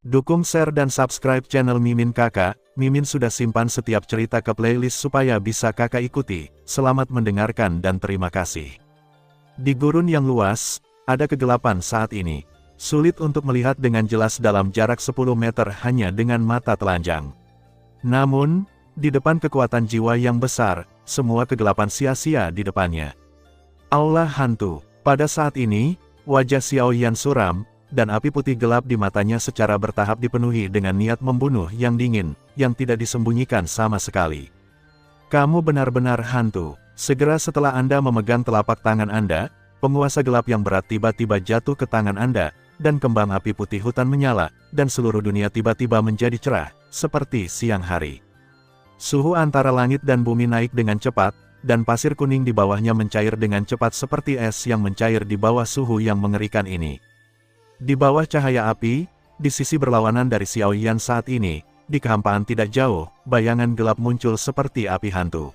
Dukung share dan subscribe channel Mimin Kakak. Mimin sudah simpan setiap cerita ke playlist supaya bisa kakak ikuti. Selamat mendengarkan dan terima kasih. Di gurun yang luas, ada kegelapan saat ini. Sulit untuk melihat dengan jelas dalam jarak 10 meter hanya dengan mata telanjang. Namun, di depan kekuatan jiwa yang besar, semua kegelapan sia-sia di depannya. Aula hantu. Pada saat ini, wajah Xiao Yan suram, dan api putih gelap di matanya secara bertahap dipenuhi dengan niat membunuh yang dingin, yang tidak disembunyikan sama sekali. Kamu benar-benar hantu. Segera setelah Anda memegang telapak tangan Anda, penguasa gelap yang berat tiba-tiba jatuh ke tangan Anda, dan kembang api putih hutan menyala, dan seluruh dunia tiba-tiba menjadi cerah, seperti siang hari. Suhu antara langit dan bumi naik dengan cepat, dan pasir kuning di bawahnya mencair dengan cepat seperti es yang mencair di bawah suhu yang mengerikan ini. Di bawah cahaya api, di sisi berlawanan dari Xiao Yan saat ini, di kehampaan tidak jauh, bayangan gelap muncul seperti api hantu.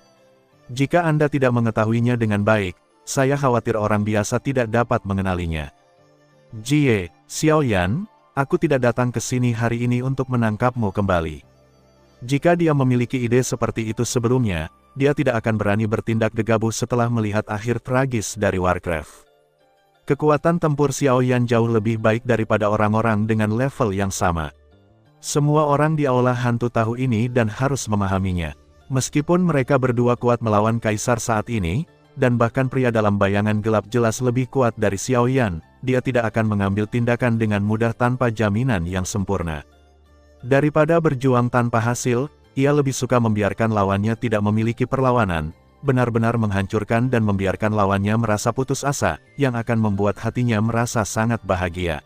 Jika Anda tidak mengetahuinya dengan baik, saya khawatir orang biasa tidak dapat mengenalinya. Jie, Xiao Yan, aku tidak datang ke sini hari ini untuk menangkapmu kembali. Jika dia memiliki ide seperti itu sebelumnya, dia tidak akan berani bertindak gegabah setelah melihat akhir tragis dari Warcraft. Kekuatan tempur Xiao Yan jauh lebih baik daripada orang-orang dengan level yang sama. Semua orang di aula hantu tahu ini dan harus memahaminya. Meskipun mereka berdua kuat melawan Kaisar saat ini, dan bahkan pria dalam bayangan gelap jelas lebih kuat dari Xiao Yan, dia tidak akan mengambil tindakan dengan mudah tanpa jaminan yang sempurna. Daripada berjuang tanpa hasil, ia lebih suka membiarkan lawannya tidak memiliki perlawanan, benar-benar menghancurkan dan membiarkan lawannya merasa putus asa, yang akan membuat hatinya merasa sangat bahagia.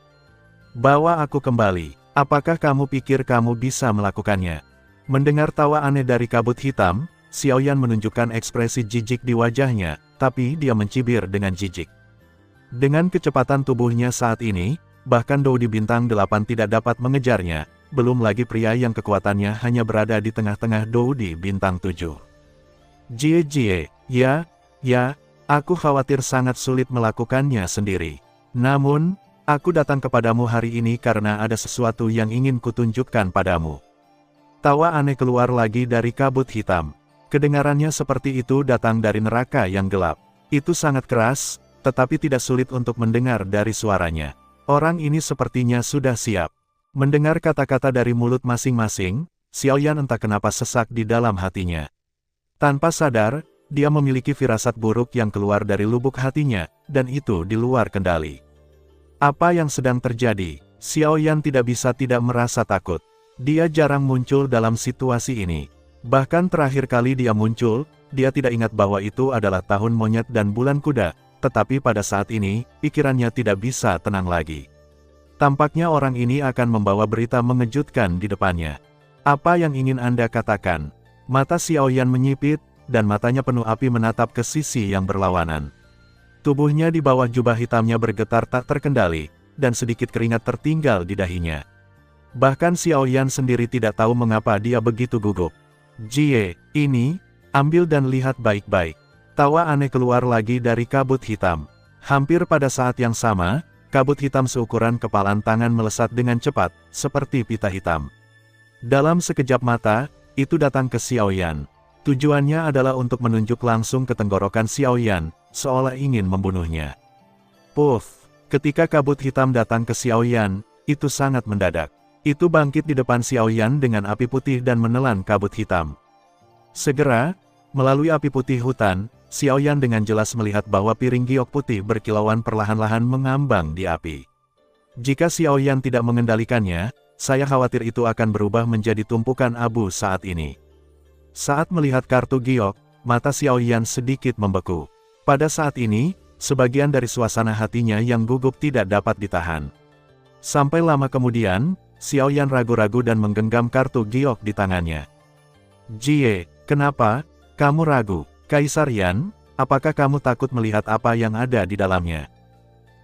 Bawa aku kembali, apakah kamu pikir kamu bisa melakukannya? Mendengar tawa aneh dari kabut hitam, Xiao Yan menunjukkan ekspresi jijik di wajahnya, tapi dia mencibir dengan jijik. Dengan kecepatan tubuhnya saat ini, bahkan Dou di bintang 8 tidak dapat mengejarnya, belum lagi pria yang kekuatannya hanya berada di tengah-tengah Dou di bintang 7. Jie, ya, aku khawatir sangat sulit melakukannya sendiri. Namun, aku datang kepadamu hari ini karena ada sesuatu yang ingin kutunjukkan padamu. Tawa aneh keluar lagi dari kabut hitam. Kedengarannya seperti itu datang dari neraka yang gelap. Itu sangat keras, tetapi tidak sulit untuk mendengar dari suaranya. Orang ini sepertinya sudah siap. Mendengar kata-kata dari mulut masing-masing, Xiao Yan entah kenapa sesak di dalam hatinya. Tanpa sadar, dia memiliki firasat buruk yang keluar dari lubuk hatinya, dan itu di luar kendali. Apa yang sedang terjadi? Xiao Yan tidak bisa tidak merasa takut. Dia jarang muncul dalam situasi ini. Bahkan terakhir kali dia muncul, dia tidak ingat bahwa itu adalah tahun monyet dan bulan kuda, tetapi pada saat ini, pikirannya tidak bisa tenang lagi. Tampaknya orang ini akan membawa berita mengejutkan di depannya. Apa yang ingin Anda katakan? Mata Xiao Yan menyipit, dan matanya penuh api menatap ke sisi yang berlawanan. Tubuhnya di bawah jubah hitamnya bergetar tak terkendali, dan sedikit keringat tertinggal di dahinya. Bahkan Xiao Yan sendiri tidak tahu mengapa dia begitu gugup. Jie, ini, ambil dan lihat baik-baik. Tawa aneh keluar lagi dari kabut hitam. Hampir pada saat yang sama, kabut hitam seukuran kepalan tangan melesat dengan cepat, seperti pita hitam. Dalam sekejap mata, itu datang ke Xiao Yan. Tujuannya adalah untuk menunjuk langsung ke tenggorokan Xiao Yan, seolah ingin membunuhnya. Puff! Ketika kabut hitam datang ke Xiao Yan, itu sangat mendadak. Itu bangkit di depan Xiao Yan dengan api putih dan menelan kabut hitam. Segera, melalui api putih hutan, Xiao Yan dengan jelas melihat bahwa piring giok putih berkilauan perlahan-lahan mengambang di api. Jika Xiao Yan tidak mengendalikannya, saya khawatir itu akan berubah menjadi tumpukan abu saat ini. Saat melihat kartu giok, mata Xiao Yan sedikit membeku. Pada saat ini, sebagian dari suasana hatinya yang gugup tidak dapat ditahan. Sampai lama kemudian, Xiao Yan ragu-ragu dan menggenggam kartu giok di tangannya. Jie, kenapa? Kamu ragu? Kaisar Yan, apakah kamu takut melihat apa yang ada di dalamnya?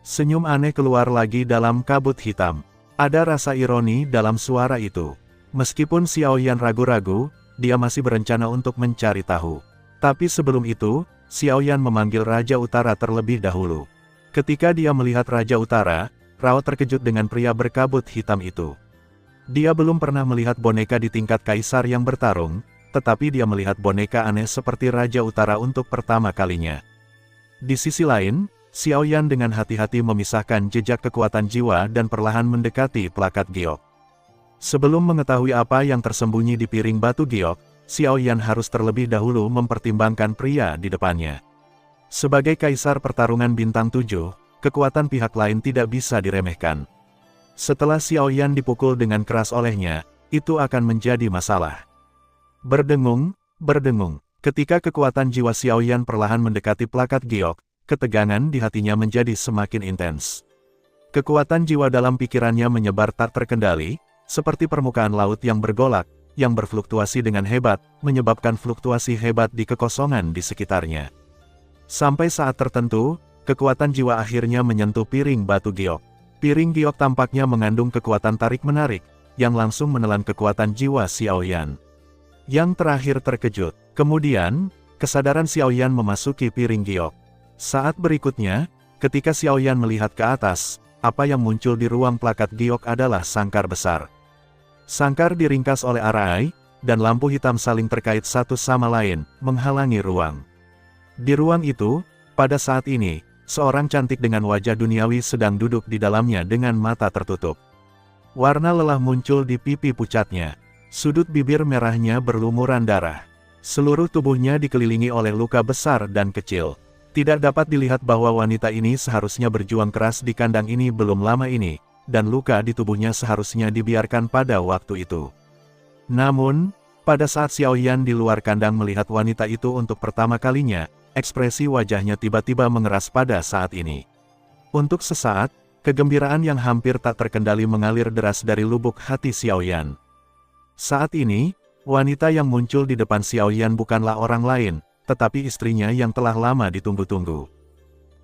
Senyum aneh keluar lagi dalam kabut hitam. Ada rasa ironi dalam suara itu. Meskipun Xiao Yan ragu-ragu, dia masih berencana untuk mencari tahu. Tapi sebelum itu, Xiao Yan memanggil Raja Utara terlebih dahulu. Ketika dia melihat Raja Utara, Rao terkejut dengan pria berkabut hitam itu. Dia belum pernah melihat boneka di tingkat kaisar yang bertarung, tetapi dia melihat boneka aneh seperti Raja Utara untuk pertama kalinya. Di sisi lain, Xiao Yan dengan hati-hati memisahkan jejak kekuatan jiwa dan perlahan mendekati plakat giok. Sebelum mengetahui apa yang tersembunyi di piring batu giok, Xiao Yan harus terlebih dahulu mempertimbangkan pria di depannya. Sebagai kaisar pertarungan bintang 7, kekuatan pihak lain tidak bisa diremehkan. Setelah Xiao Yan dipukul dengan keras olehnya, itu akan menjadi masalah. Berdengung, berdengung. Ketika kekuatan jiwa Xiao Yan perlahan mendekati plakat giok, ketegangan di hatinya menjadi semakin intens. Kekuatan jiwa dalam pikirannya menyebar tak terkendali, seperti permukaan laut yang bergolak, yang berfluktuasi dengan hebat, menyebabkan fluktuasi hebat di kekosongan di sekitarnya. Sampai saat tertentu, kekuatan jiwa akhirnya menyentuh piring batu giok. Piring giok tampaknya mengandung kekuatan tarik-menarik, yang langsung menelan kekuatan jiwa Xiao Yan. Yang terakhir terkejut. Kemudian, kesadaran Xiao Yan memasuki piring giok. Saat berikutnya, ketika Xiao Yan melihat ke atas, apa yang muncul di ruang plakat giok adalah sangkar besar. Sangkar diringkas oleh arai, dan lampu hitam saling terkait satu sama lain, menghalangi ruang. Di ruang itu, pada saat ini, seorang cantik dengan wajah duniawi sedang duduk di dalamnya dengan mata tertutup. Warna lelah muncul di pipi pucatnya. Sudut bibir merahnya berlumuran darah. Seluruh tubuhnya dikelilingi oleh luka besar dan kecil. Tidak dapat dilihat bahwa wanita ini seharusnya berjuang keras di kandang ini belum lama ini, dan luka di tubuhnya seharusnya dibiarkan pada waktu itu. Namun, pada saat Xiao Yan di luar kandang melihat wanita itu untuk pertama kalinya, ekspresi wajahnya tiba-tiba mengeras pada saat ini. Untuk sesaat, kegembiraan yang hampir tak terkendali mengalir deras dari lubuk hati Xiao Yan. Saat ini, wanita yang muncul di depan Xiao Yan bukanlah orang lain, tetapi istrinya yang telah lama ditunggu-tunggu.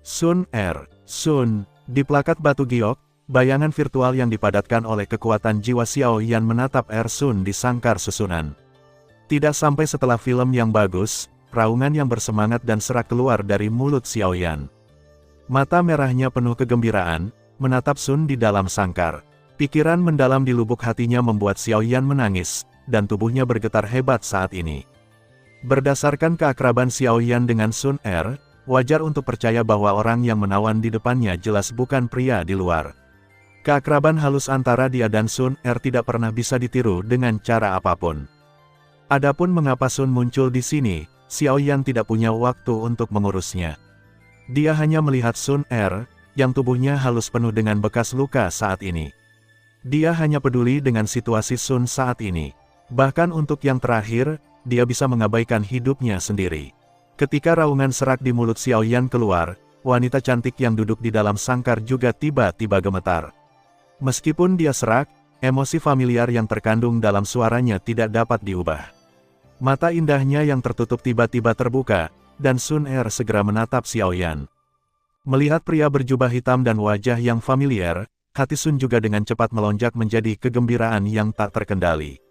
Sun Er. Sun. Di plakat batu giok, bayangan virtual yang dipadatkan oleh kekuatan jiwa Xiao Yan menatap Er Sun di sangkar susunan. Tidak sampai setelah film yang bagus, raungan yang bersemangat dan serak keluar dari mulut Xiao Yan. Mata merahnya penuh kegembiraan, menatap Sun di dalam sangkar. Pikiran mendalam di lubuk hatinya membuat Xiao Yan menangis, dan tubuhnya bergetar hebat saat ini. Berdasarkan keakraban Xiao Yan dengan Sun Er, wajar untuk percaya bahwa orang yang menawan di depannya jelas bukan pria di luar. Keakraban halus antara dia dan Sun Er tidak pernah bisa ditiru dengan cara apapun. Adapun mengapa Sun muncul di sini, Xiao Yan tidak punya waktu untuk mengurusnya. Dia hanya melihat Sun Er, yang tubuhnya halus penuh dengan bekas luka saat ini. Dia hanya peduli dengan situasi Sun saat ini. Bahkan untuk yang terakhir, dia bisa mengabaikan hidupnya sendiri. Ketika raungan serak di mulut Xiao Yan keluar, wanita cantik yang duduk di dalam sangkar juga tiba-tiba gemetar. Meskipun dia serak, emosi familiar yang terkandung dalam suaranya tidak dapat diubah. Mata indahnya yang tertutup tiba-tiba terbuka, dan Sun Er segera menatap Xiao Yan. Melihat pria berjubah hitam dan wajah yang familiar, hati Sun juga dengan cepat melonjak menjadi kegembiraan yang tak terkendali.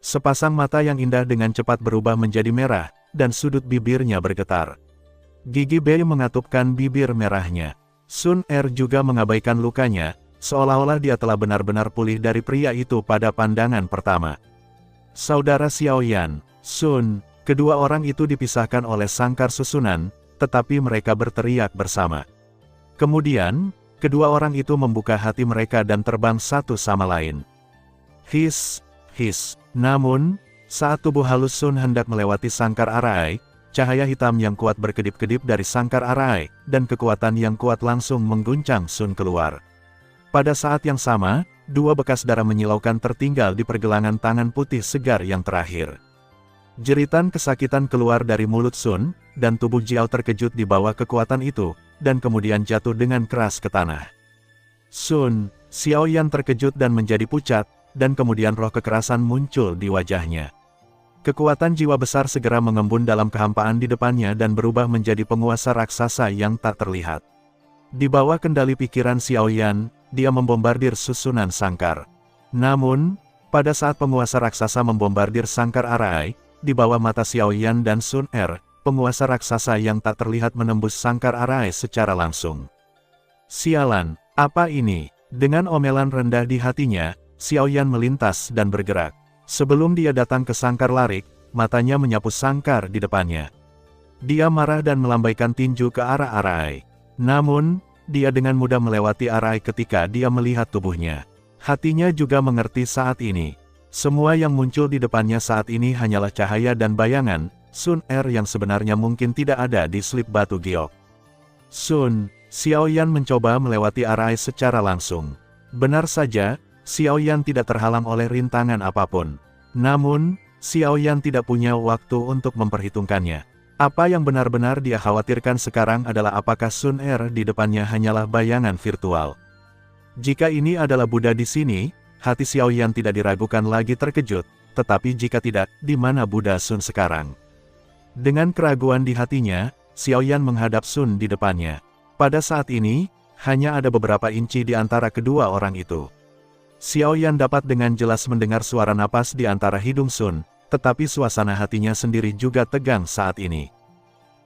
Sepasang mata yang indah dengan cepat berubah menjadi merah, dan sudut bibirnya bergetar. Gigi Bei mengatupkan bibir merahnya. Sun Er juga mengabaikan lukanya, seolah-olah dia telah benar-benar pulih dari pria itu pada pandangan pertama. Saudara Xiao Yan, Sun, kedua orang itu dipisahkan oleh sangkar susunan, tetapi mereka berteriak bersama. Kemudian, kedua orang itu membuka hati mereka dan terbang satu sama lain. His, his. Namun, saat tubuh halus Sun hendak melewati sangkar arai, cahaya hitam yang kuat berkedip-kedip dari sangkar arai, dan kekuatan yang kuat langsung mengguncang Sun keluar. Pada saat yang sama, dua bekas darah menyilaukan tertinggal di pergelangan tangan putih segar yang terakhir. Jeritan kesakitan keluar dari mulut Sun, dan tubuh Jiao terkejut di bawah kekuatan itu, dan kemudian jatuh dengan keras ke tanah. Sun, Xiao Yan terkejut dan menjadi pucat, dan kemudian roh kekerasan muncul di wajahnya. Kekuatan jiwa besar segera mengembun dalam kehampaan di depannya dan berubah menjadi penguasa raksasa yang tak terlihat. Di bawah kendali pikiran Xiao Yan, dia membombardir susunan sangkar. Namun, pada saat penguasa raksasa membombardir sangkar arai, di bawah mata Xiao Yan dan Sun Er, penguasa raksasa yang tak terlihat menembus sangkar arai secara langsung. Sialan, apa ini? Dengan omelan rendah di hatinya, Xiaoyan melintas dan bergerak. Sebelum dia datang ke sangkar larik, matanya menyapu sangkar di depannya. Dia marah dan melambaikan tinju ke arah Arai. Namun, dia dengan mudah melewati Arai ketika dia melihat tubuhnya. Hatinya juga mengerti saat ini. Semua yang muncul di depannya saat ini hanyalah cahaya dan bayangan, Sun Er yang sebenarnya mungkin tidak ada di slip batu giok. Sun, Xiaoyan mencoba melewati Arai secara langsung. Benar saja, Xiaoyan tidak terhalang oleh rintangan apapun. Namun, Xiaoyan tidak punya waktu untuk memperhitungkannya. Apa yang benar-benar dia khawatirkan sekarang adalah apakah Sun Er di depannya hanyalah bayangan virtual. Jika ini adalah Buddha di sini, hati Xiaoyan tidak diragukan lagi terkejut, tetapi jika tidak, di mana Buddha Sun sekarang? Dengan keraguan di hatinya, Xiaoyan menghadap Sun di depannya. Pada saat ini, hanya ada beberapa inci di antara kedua orang itu. Xiaoyan dapat dengan jelas mendengar suara napas di antara hidung Sun, tetapi suasana hatinya sendiri juga tegang saat ini.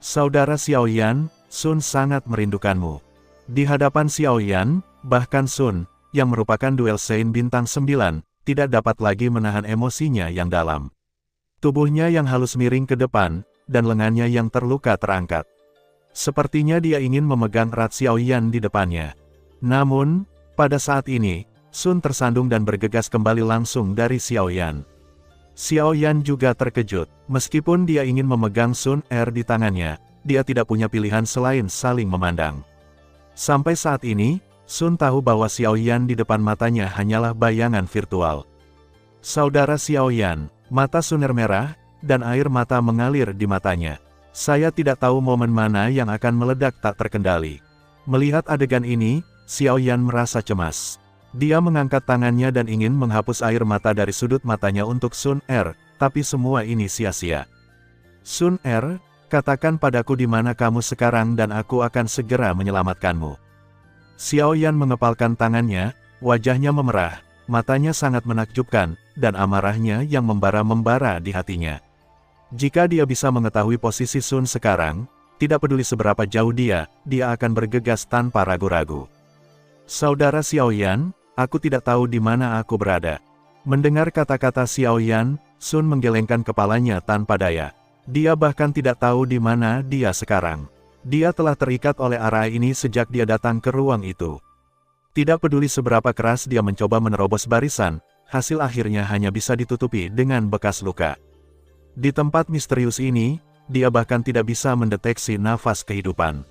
Saudara Xiaoyan, Sun sangat merindukanmu. Di hadapan Xiaoyan, bahkan Sun, yang merupakan duel Sein bintang 9, tidak dapat lagi menahan emosinya yang dalam. Tubuhnya yang halus miring ke depan, dan lengannya yang terluka terangkat. Sepertinya dia ingin memegang erat Xiaoyan di depannya. Namun, pada saat ini, Sun tersandung dan bergegas kembali langsung dari Xiaoyan. Xiaoyan juga terkejut. Meskipun dia ingin memegang Sun Er di tangannya, dia tidak punya pilihan selain saling memandang. Sampai saat ini, Sun tahu bahwa Xiaoyan di depan matanya hanyalah bayangan virtual. Saudara Xiaoyan, mata Sun Er merah, dan air mata mengalir di matanya. Saya tidak tahu momen mana yang akan meledak tak terkendali. Melihat adegan ini, Xiaoyan merasa cemas. Dia mengangkat tangannya dan ingin menghapus air mata dari sudut matanya untuk Sun Er, tapi semua ini sia-sia. Sun Er, katakan padaku di mana kamu sekarang dan aku akan segera menyelamatkanmu. Xiaoyan mengepalkan tangannya, wajahnya memerah, matanya sangat menakjubkan, dan amarahnya yang membara-membara di hatinya. Jika dia bisa mengetahui posisi Sun sekarang, tidak peduli seberapa jauh dia akan bergegas tanpa ragu-ragu. Saudara Xiaoyan, aku tidak tahu di mana aku berada. Mendengar kata-kata Xiaoyan, Sun menggelengkan kepalanya tanpa daya. Dia bahkan tidak tahu di mana dia sekarang. Dia telah terikat oleh Arai ini sejak dia datang ke ruang itu. Tidak peduli seberapa keras dia mencoba menerobos barisan, hasil akhirnya hanya bisa ditutupi dengan bekas luka. Di tempat misterius ini, dia bahkan tidak bisa mendeteksi nafas kehidupan.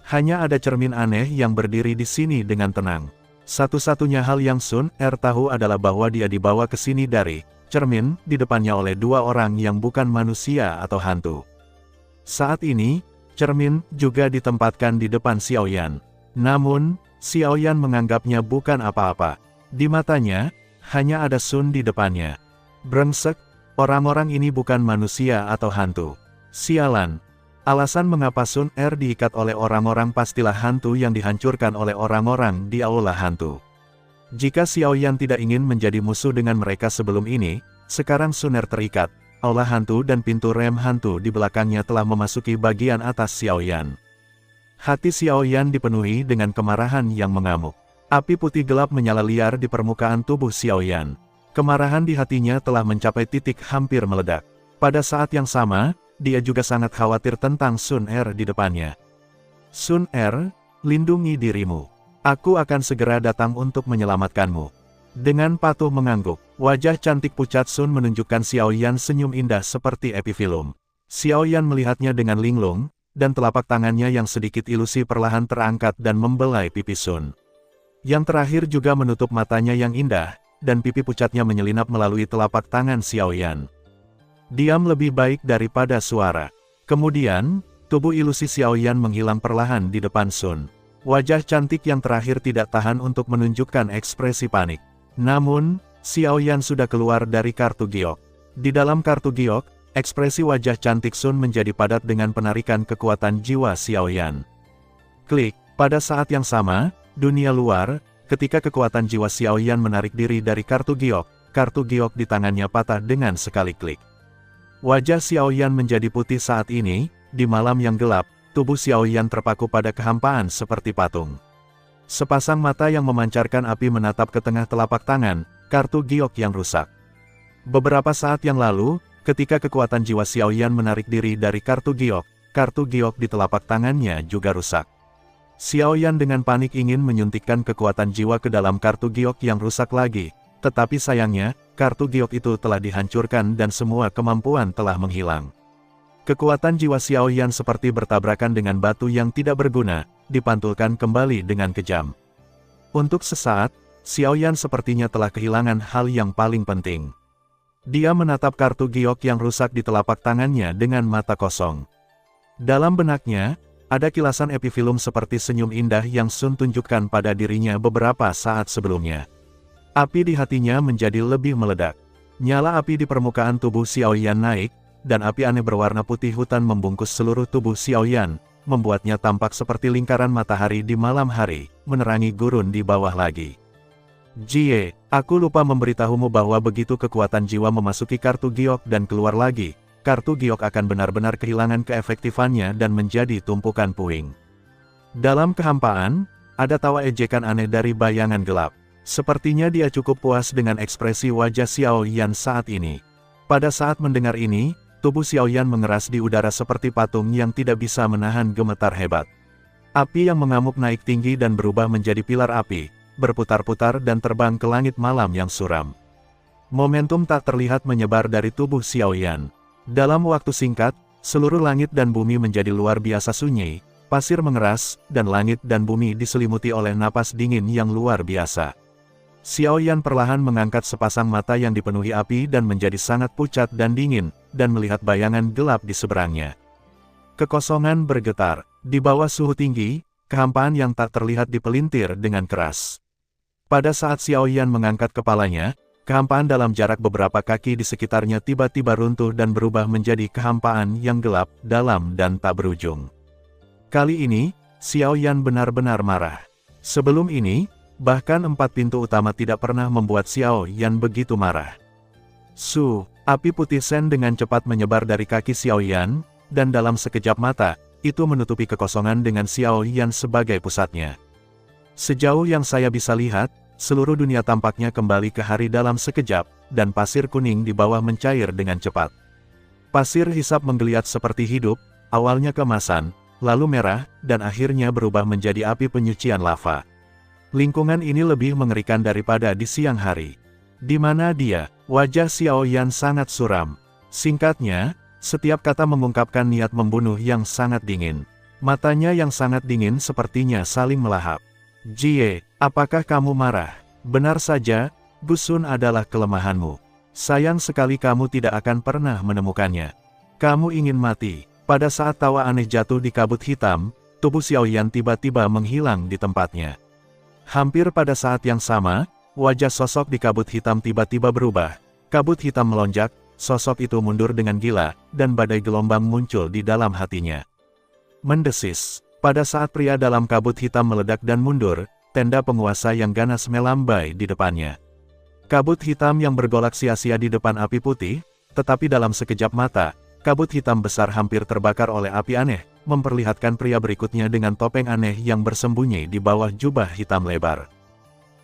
Hanya ada cermin aneh yang berdiri di sini dengan tenang. Satu-satunya hal yang Sun Er tahu adalah bahwa dia dibawa ke sini dari cermin di depannya oleh dua orang yang bukan manusia atau hantu. Saat ini, cermin juga ditempatkan di depan Xiaoyan. Namun, Xiaoyan menganggapnya bukan apa-apa. Di matanya, hanya ada Sun di depannya. Brengsek, orang-orang ini bukan manusia atau hantu. Sialan. Alasan mengapa Sun Er diikat oleh orang-orang pastilah hantu yang dihancurkan oleh orang-orang di aula hantu. Jika Xiaoyan tidak ingin menjadi musuh dengan mereka sebelum ini, sekarang Sun Er terikat. Aula hantu dan pintu rem hantu di belakangnya telah memasuki bagian atas Xiaoyan. Hati Xiaoyan dipenuhi dengan kemarahan yang mengamuk. Api putih gelap menyala liar di permukaan tubuh Xiaoyan. Kemarahan di hatinya telah mencapai titik hampir meledak. Pada saat yang sama, dia juga sangat khawatir tentang Sun Er di depannya. Sun Er, lindungi dirimu. Aku akan segera datang untuk menyelamatkanmu. Dengan patuh mengangguk, wajah cantik pucat Sun menunjukkan Xiaoyan senyum indah seperti epifilum. Xiaoyan melihatnya dengan linglung, dan telapak tangannya yang sedikit ilusi perlahan terangkat dan membelai pipi Sun. Yang terakhir juga menutup matanya yang indah, dan pipi pucatnya menyelinap melalui telapak tangan Xiaoyan. Diam lebih baik daripada suara. Kemudian, tubuh ilusi Xiaoyan menghilang perlahan di depan Sun. Wajah cantik yang terakhir tidak tahan untuk menunjukkan ekspresi panik. Namun, Xiaoyan sudah keluar dari kartu giok. Di dalam kartu giok, ekspresi wajah cantik Sun menjadi padat dengan penarikan kekuatan jiwa Xiaoyan. Klik, pada saat yang sama, dunia luar, ketika kekuatan jiwa Xiaoyan menarik diri dari kartu giok di tangannya patah dengan sekali klik. Wajah Xiaoyan menjadi putih saat ini, di malam yang gelap, tubuh Xiaoyan terpaku pada kehampaan seperti patung. Sepasang mata yang memancarkan api menatap ke tengah telapak tangan, kartu giok yang rusak. Beberapa saat yang lalu, ketika kekuatan jiwa Xiaoyan menarik diri dari kartu giok di telapak tangannya juga rusak. Xiaoyan dengan panik ingin menyuntikkan kekuatan jiwa ke dalam kartu giok yang rusak lagi, tetapi sayangnya, kartu giok itu telah dihancurkan dan semua kemampuan telah menghilang. Kekuatan jiwa Xiaoyan seperti bertabrakan dengan batu yang tidak berguna, dipantulkan kembali dengan kejam. Untuk sesaat, Xiaoyan sepertinya telah kehilangan hal yang paling penting. Dia menatap kartu giok yang rusak di telapak tangannya dengan mata kosong. Dalam benaknya, ada kilasan epifilum seperti senyum indah yang Sun tunjukkan pada dirinya beberapa saat sebelumnya. Api di hatinya menjadi lebih meledak. Nyala api di permukaan tubuh Xiaoyan naik, dan api aneh berwarna putih hutan membungkus seluruh tubuh Xiaoyan, membuatnya tampak seperti lingkaran matahari di malam hari, menerangi gurun di bawah lagi. Jie, aku lupa memberitahumu bahwa begitu kekuatan jiwa memasuki kartu giok dan keluar lagi, kartu giok akan benar-benar kehilangan keefektifannya dan menjadi tumpukan puing. Dalam kehampaan, ada tawa ejekan aneh dari bayangan gelap. Sepertinya dia cukup puas dengan ekspresi wajah Xiaoyan saat ini. Pada saat mendengar ini, tubuh Xiaoyan mengeras di udara seperti patung yang tidak bisa menahan gemetar hebat. Api yang mengamuk naik tinggi dan berubah menjadi pilar api, berputar-putar dan terbang ke langit malam yang suram. Momentum tak terlihat menyebar dari tubuh Xiaoyan. Dalam waktu singkat, seluruh langit dan bumi menjadi luar biasa sunyi, pasir mengeras, dan langit dan bumi diselimuti oleh napas dingin yang luar biasa. Xiaoyan perlahan mengangkat sepasang mata yang dipenuhi api dan menjadi sangat pucat dan dingin, dan melihat bayangan gelap di seberangnya. Kekosongan bergetar, di bawah suhu tinggi, kehampaan yang tak terlihat dipelintir dengan keras. Pada saat Xiaoyan mengangkat kepalanya, kehampaan dalam jarak beberapa kaki di sekitarnya tiba-tiba runtuh dan berubah menjadi kehampaan yang gelap, dalam dan tak berujung. Kali ini, Xiaoyan benar-benar marah. Sebelum ini, bahkan 4 pintu utama tidak pernah membuat Xiaoyan begitu marah. Api putih sen dengan cepat menyebar dari kaki Xiaoyan, dan dalam sekejap mata, itu menutupi kekosongan dengan Xiaoyan sebagai pusatnya. Sejauh yang saya bisa lihat, seluruh dunia tampaknya kembali ke hari dalam sekejap, dan pasir kuning di bawah mencair dengan cepat. Pasir hisap menggeliat seperti hidup, awalnya keemasan, lalu merah, dan akhirnya berubah menjadi api penyucian lava. Lingkungan ini lebih mengerikan daripada di siang hari. Di mana dia? Wajah Xiaoyan sangat suram. Singkatnya, setiap kata mengungkapkan niat membunuh yang sangat dingin. Matanya yang sangat dingin sepertinya saling melahap. Jie, apakah kamu marah? Benar saja, Bu Sun adalah kelemahanmu. Sayang sekali kamu tidak akan pernah menemukannya. Kamu ingin mati. Pada saat tawa aneh jatuh di kabut hitam, tubuh Xiaoyan tiba-tiba menghilang di tempatnya. Hampir pada saat yang sama, wajah sosok di kabut hitam tiba-tiba berubah. Kabut hitam melonjak, sosok itu mundur dengan gila, dan badai gelombang muncul di dalam hatinya. Mendesis. Pada saat pria dalam kabut hitam meledak dan mundur, tenda penguasa yang ganas melambai di depannya. Kabut hitam yang bergolak sia-sia di depan api putih, tetapi dalam sekejap mata, kabut hitam besar hampir terbakar oleh api aneh, memperlihatkan pria berikutnya dengan topeng aneh yang bersembunyi di bawah jubah hitam lebar.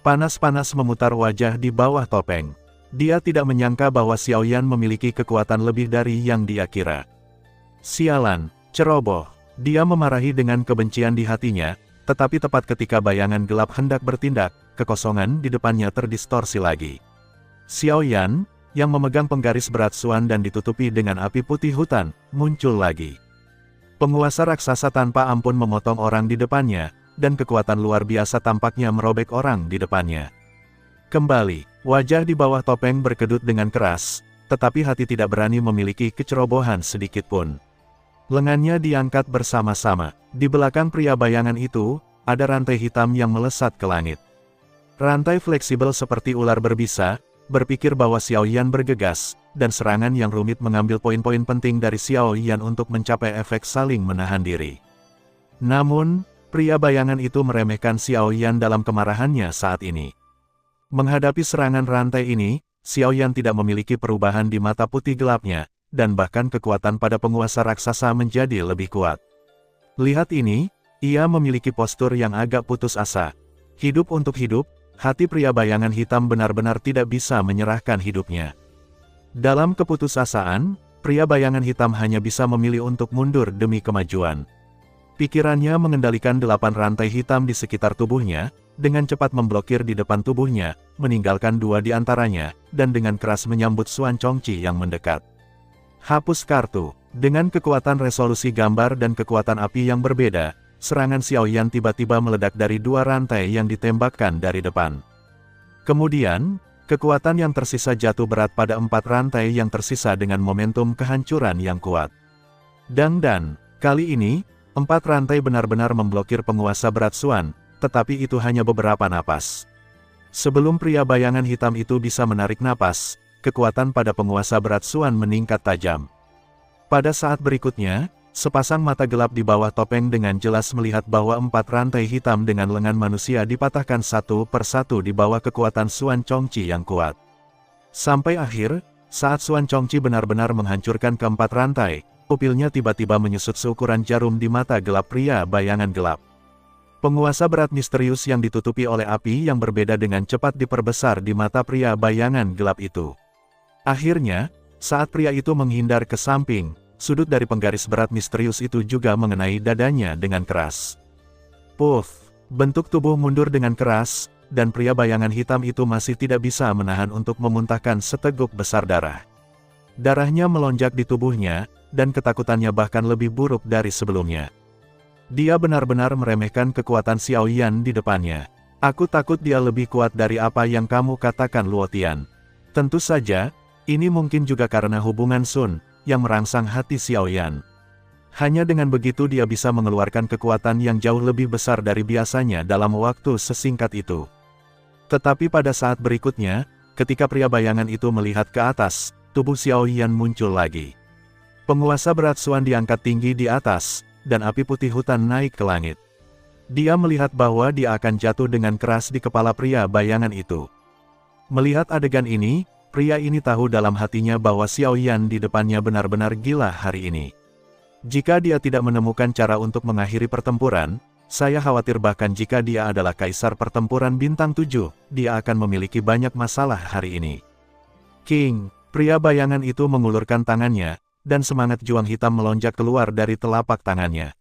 Panas-panas memutar wajah di bawah topeng. Dia tidak menyangka bahwa Xiaoyan memiliki kekuatan lebih dari yang dia kira. Sialan, ceroboh. Dia memarahi dengan kebencian di hatinya, tetapi tepat ketika bayangan gelap hendak bertindak, kekosongan di depannya terdistorsi lagi. Xiaoyan, yang memegang penggaris berat Xuan dan ditutupi dengan api putih hutan, muncul lagi. Penguasa raksasa tanpa ampun memotong orang di depannya, dan kekuatan luar biasa tampaknya merobek orang di depannya. Kembali, wajah di bawah topeng berkedut dengan keras, tetapi hati tidak berani memiliki kecerobohan sedikit pun. Lengannya diangkat bersama-sama. Di belakang pria bayangan itu, ada rantai hitam yang melesat ke langit. Rantai fleksibel seperti ular berbisa, berpikir bahwa Xiaoyan bergegas, dan serangan yang rumit mengambil poin-poin penting dari Xiaoyan untuk mencapai efek saling menahan diri. Namun, pria bayangan itu meremehkan Xiaoyan dalam kemarahannya saat ini. Menghadapi serangan rantai ini, Xiaoyan tidak memiliki perubahan di mata putih gelapnya, dan bahkan kekuatan pada penguasa raksasa menjadi lebih kuat. Lihat ini, ia memiliki postur yang agak putus asa. Hidup untuk hidup, hati pria bayangan hitam benar-benar tidak bisa menyerahkan hidupnya. Dalam keputusasaan, pria bayangan hitam hanya bisa memilih untuk mundur demi kemajuan. Pikirannya mengendalikan 8 rantai hitam di sekitar tubuhnya, dengan cepat memblokir di depan tubuhnya, meninggalkan 2 di antaranya, dan dengan keras menyambut Xuan Chongqi yang mendekat. Hapus kartu. Dengan kekuatan resolusi gambar dan kekuatan api yang berbeda, serangan Xiaoyan tiba-tiba meledak dari 2 rantai yang ditembakkan dari depan. Kemudian, kekuatan yang tersisa jatuh berat pada 4 rantai yang tersisa dengan momentum kehancuran yang kuat. Dan kali ini, 4 rantai benar-benar memblokir penguasa berat Xuan, tetapi itu hanya beberapa napas. Sebelum pria bayangan hitam itu bisa menarik napas, kekuatan pada penguasa berat Xuan meningkat tajam. Pada saat berikutnya, sepasang mata gelap di bawah topeng dengan jelas melihat bahwa 4 rantai hitam dengan lengan manusia dipatahkan satu persatu di bawah kekuatan Xuan Chongqi yang kuat. Sampai akhir, saat Xuan Chongqi benar-benar menghancurkan keempat rantai, pupilnya tiba-tiba menyusut seukuran jarum di mata gelap pria bayangan gelap. Penguasa berat misterius yang ditutupi oleh api yang berbeda dengan cepat diperbesar di mata pria bayangan gelap itu. Akhirnya, saat pria itu menghindar ke samping, sudut dari penggaris berat misterius itu juga mengenai dadanya dengan keras. Puff! Bentuk tubuh mundur dengan keras, dan pria bayangan hitam itu masih tidak bisa menahan untuk memuntahkan seteguk besar darah. Darahnya melonjak di tubuhnya, dan ketakutannya bahkan lebih buruk dari sebelumnya. Dia benar-benar meremehkan kekuatan Xiaoyan di depannya. Aku takut dia lebih kuat dari apa yang kamu katakan, Luotian. Tentu saja, ini mungkin juga karena hubungan Sun yang merangsang hati Xiaoyan. Hanya dengan begitu dia bisa mengeluarkan kekuatan yang jauh lebih besar dari biasanya dalam waktu sesingkat itu. Tetapi pada saat berikutnya, ketika pria bayangan itu melihat ke atas, tubuh Xiaoyan muncul lagi. Penguasa berat Xuan diangkat tinggi di atas, dan api putih hutan naik ke langit. Dia melihat bahwa dia akan jatuh dengan keras di kepala pria bayangan itu. Melihat adegan ini, pria ini tahu dalam hatinya bahwa Xiaoyan di depannya benar-benar gila hari ini. Jika dia tidak menemukan cara untuk mengakhiri pertempuran, saya khawatir bahkan jika dia adalah kaisar pertempuran bintang 7, dia akan memiliki banyak masalah hari ini. King, pria bayangan itu mengulurkan tangannya, dan semangat juang hitam melonjak keluar dari telapak tangannya.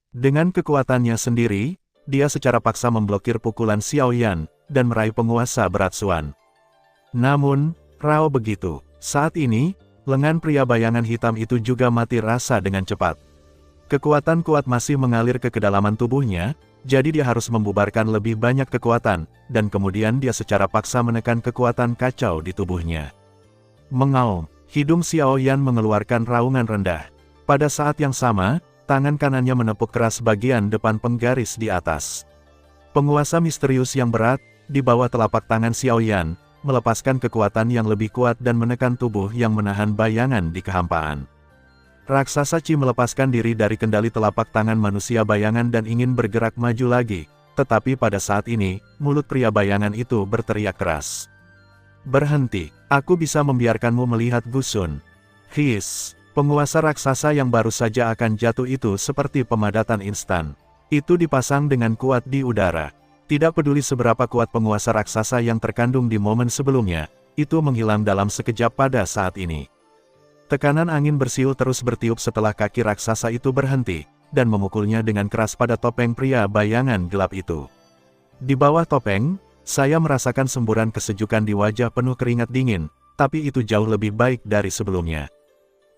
Dengan kekuatannya sendiri, dia secara paksa memblokir pukulan Xiaoyan, dan meraih penguasa berat Xuan. Namun, rao begitu. Saat ini, lengan pria bayangan hitam itu juga mati rasa dengan cepat. Kekuatan kuat masih mengalir ke kedalaman tubuhnya, jadi dia harus membubarkan lebih banyak kekuatan, dan kemudian dia secara paksa menekan kekuatan kacau di tubuhnya. Mengaum, hidung Xiaoyan mengeluarkan raungan rendah. Pada saat yang sama, tangan kanannya menepuk keras bagian depan penggaris di atas. Penguasa misterius yang berat, di bawah telapak tangan Xiaoyan, melepaskan kekuatan yang lebih kuat dan menekan tubuh yang menahan bayangan di kehampaan. Raksasa Qi melepaskan diri dari kendali telapak tangan manusia bayangan dan ingin bergerak maju lagi, tetapi pada saat ini, mulut pria bayangan itu berteriak keras. Berhenti, aku bisa membiarkanmu melihat Gusun. His, penguasa raksasa yang baru saja akan jatuh itu seperti pemadatan instan. Itu dipasang dengan kuat di udara. Tidak peduli seberapa kuat penguasa raksasa yang terkandung di momen sebelumnya, itu menghilang dalam sekejap pada saat ini. Tekanan angin bersiul terus bertiup setelah kaki raksasa itu berhenti, dan memukulnya dengan keras pada topeng pria bayangan gelap itu. Di bawah topeng, saya merasakan semburan kesejukan di wajah penuh keringat dingin, tapi itu jauh lebih baik dari sebelumnya.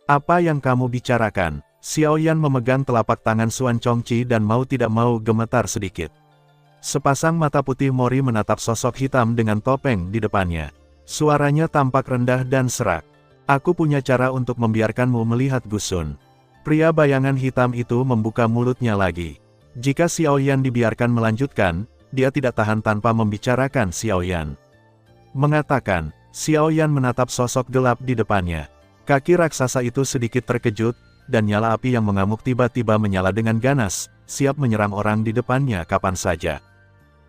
Apa yang kamu bicarakan? Xiaoyan memegang telapak tangan Xuan Chongqi dan mau tidak mau gemetar sedikit. Sepasang mata putih mori menatap sosok hitam dengan topeng di depannya. Suaranya tampak rendah dan serak. Aku punya cara untuk membiarkanmu melihat Gusun. Pria bayangan hitam itu membuka mulutnya lagi. Jika Xiaoyan dibiarkan melanjutkan, dia tidak tahan tanpa membicarakan Xiaoyan. Mengatakan, Xiaoyan menatap sosok gelap di depannya. Kaki raksasa itu sedikit terkejut, dan nyala api yang mengamuk tiba-tiba menyala dengan ganas, siap menyerang orang di depannya kapan saja.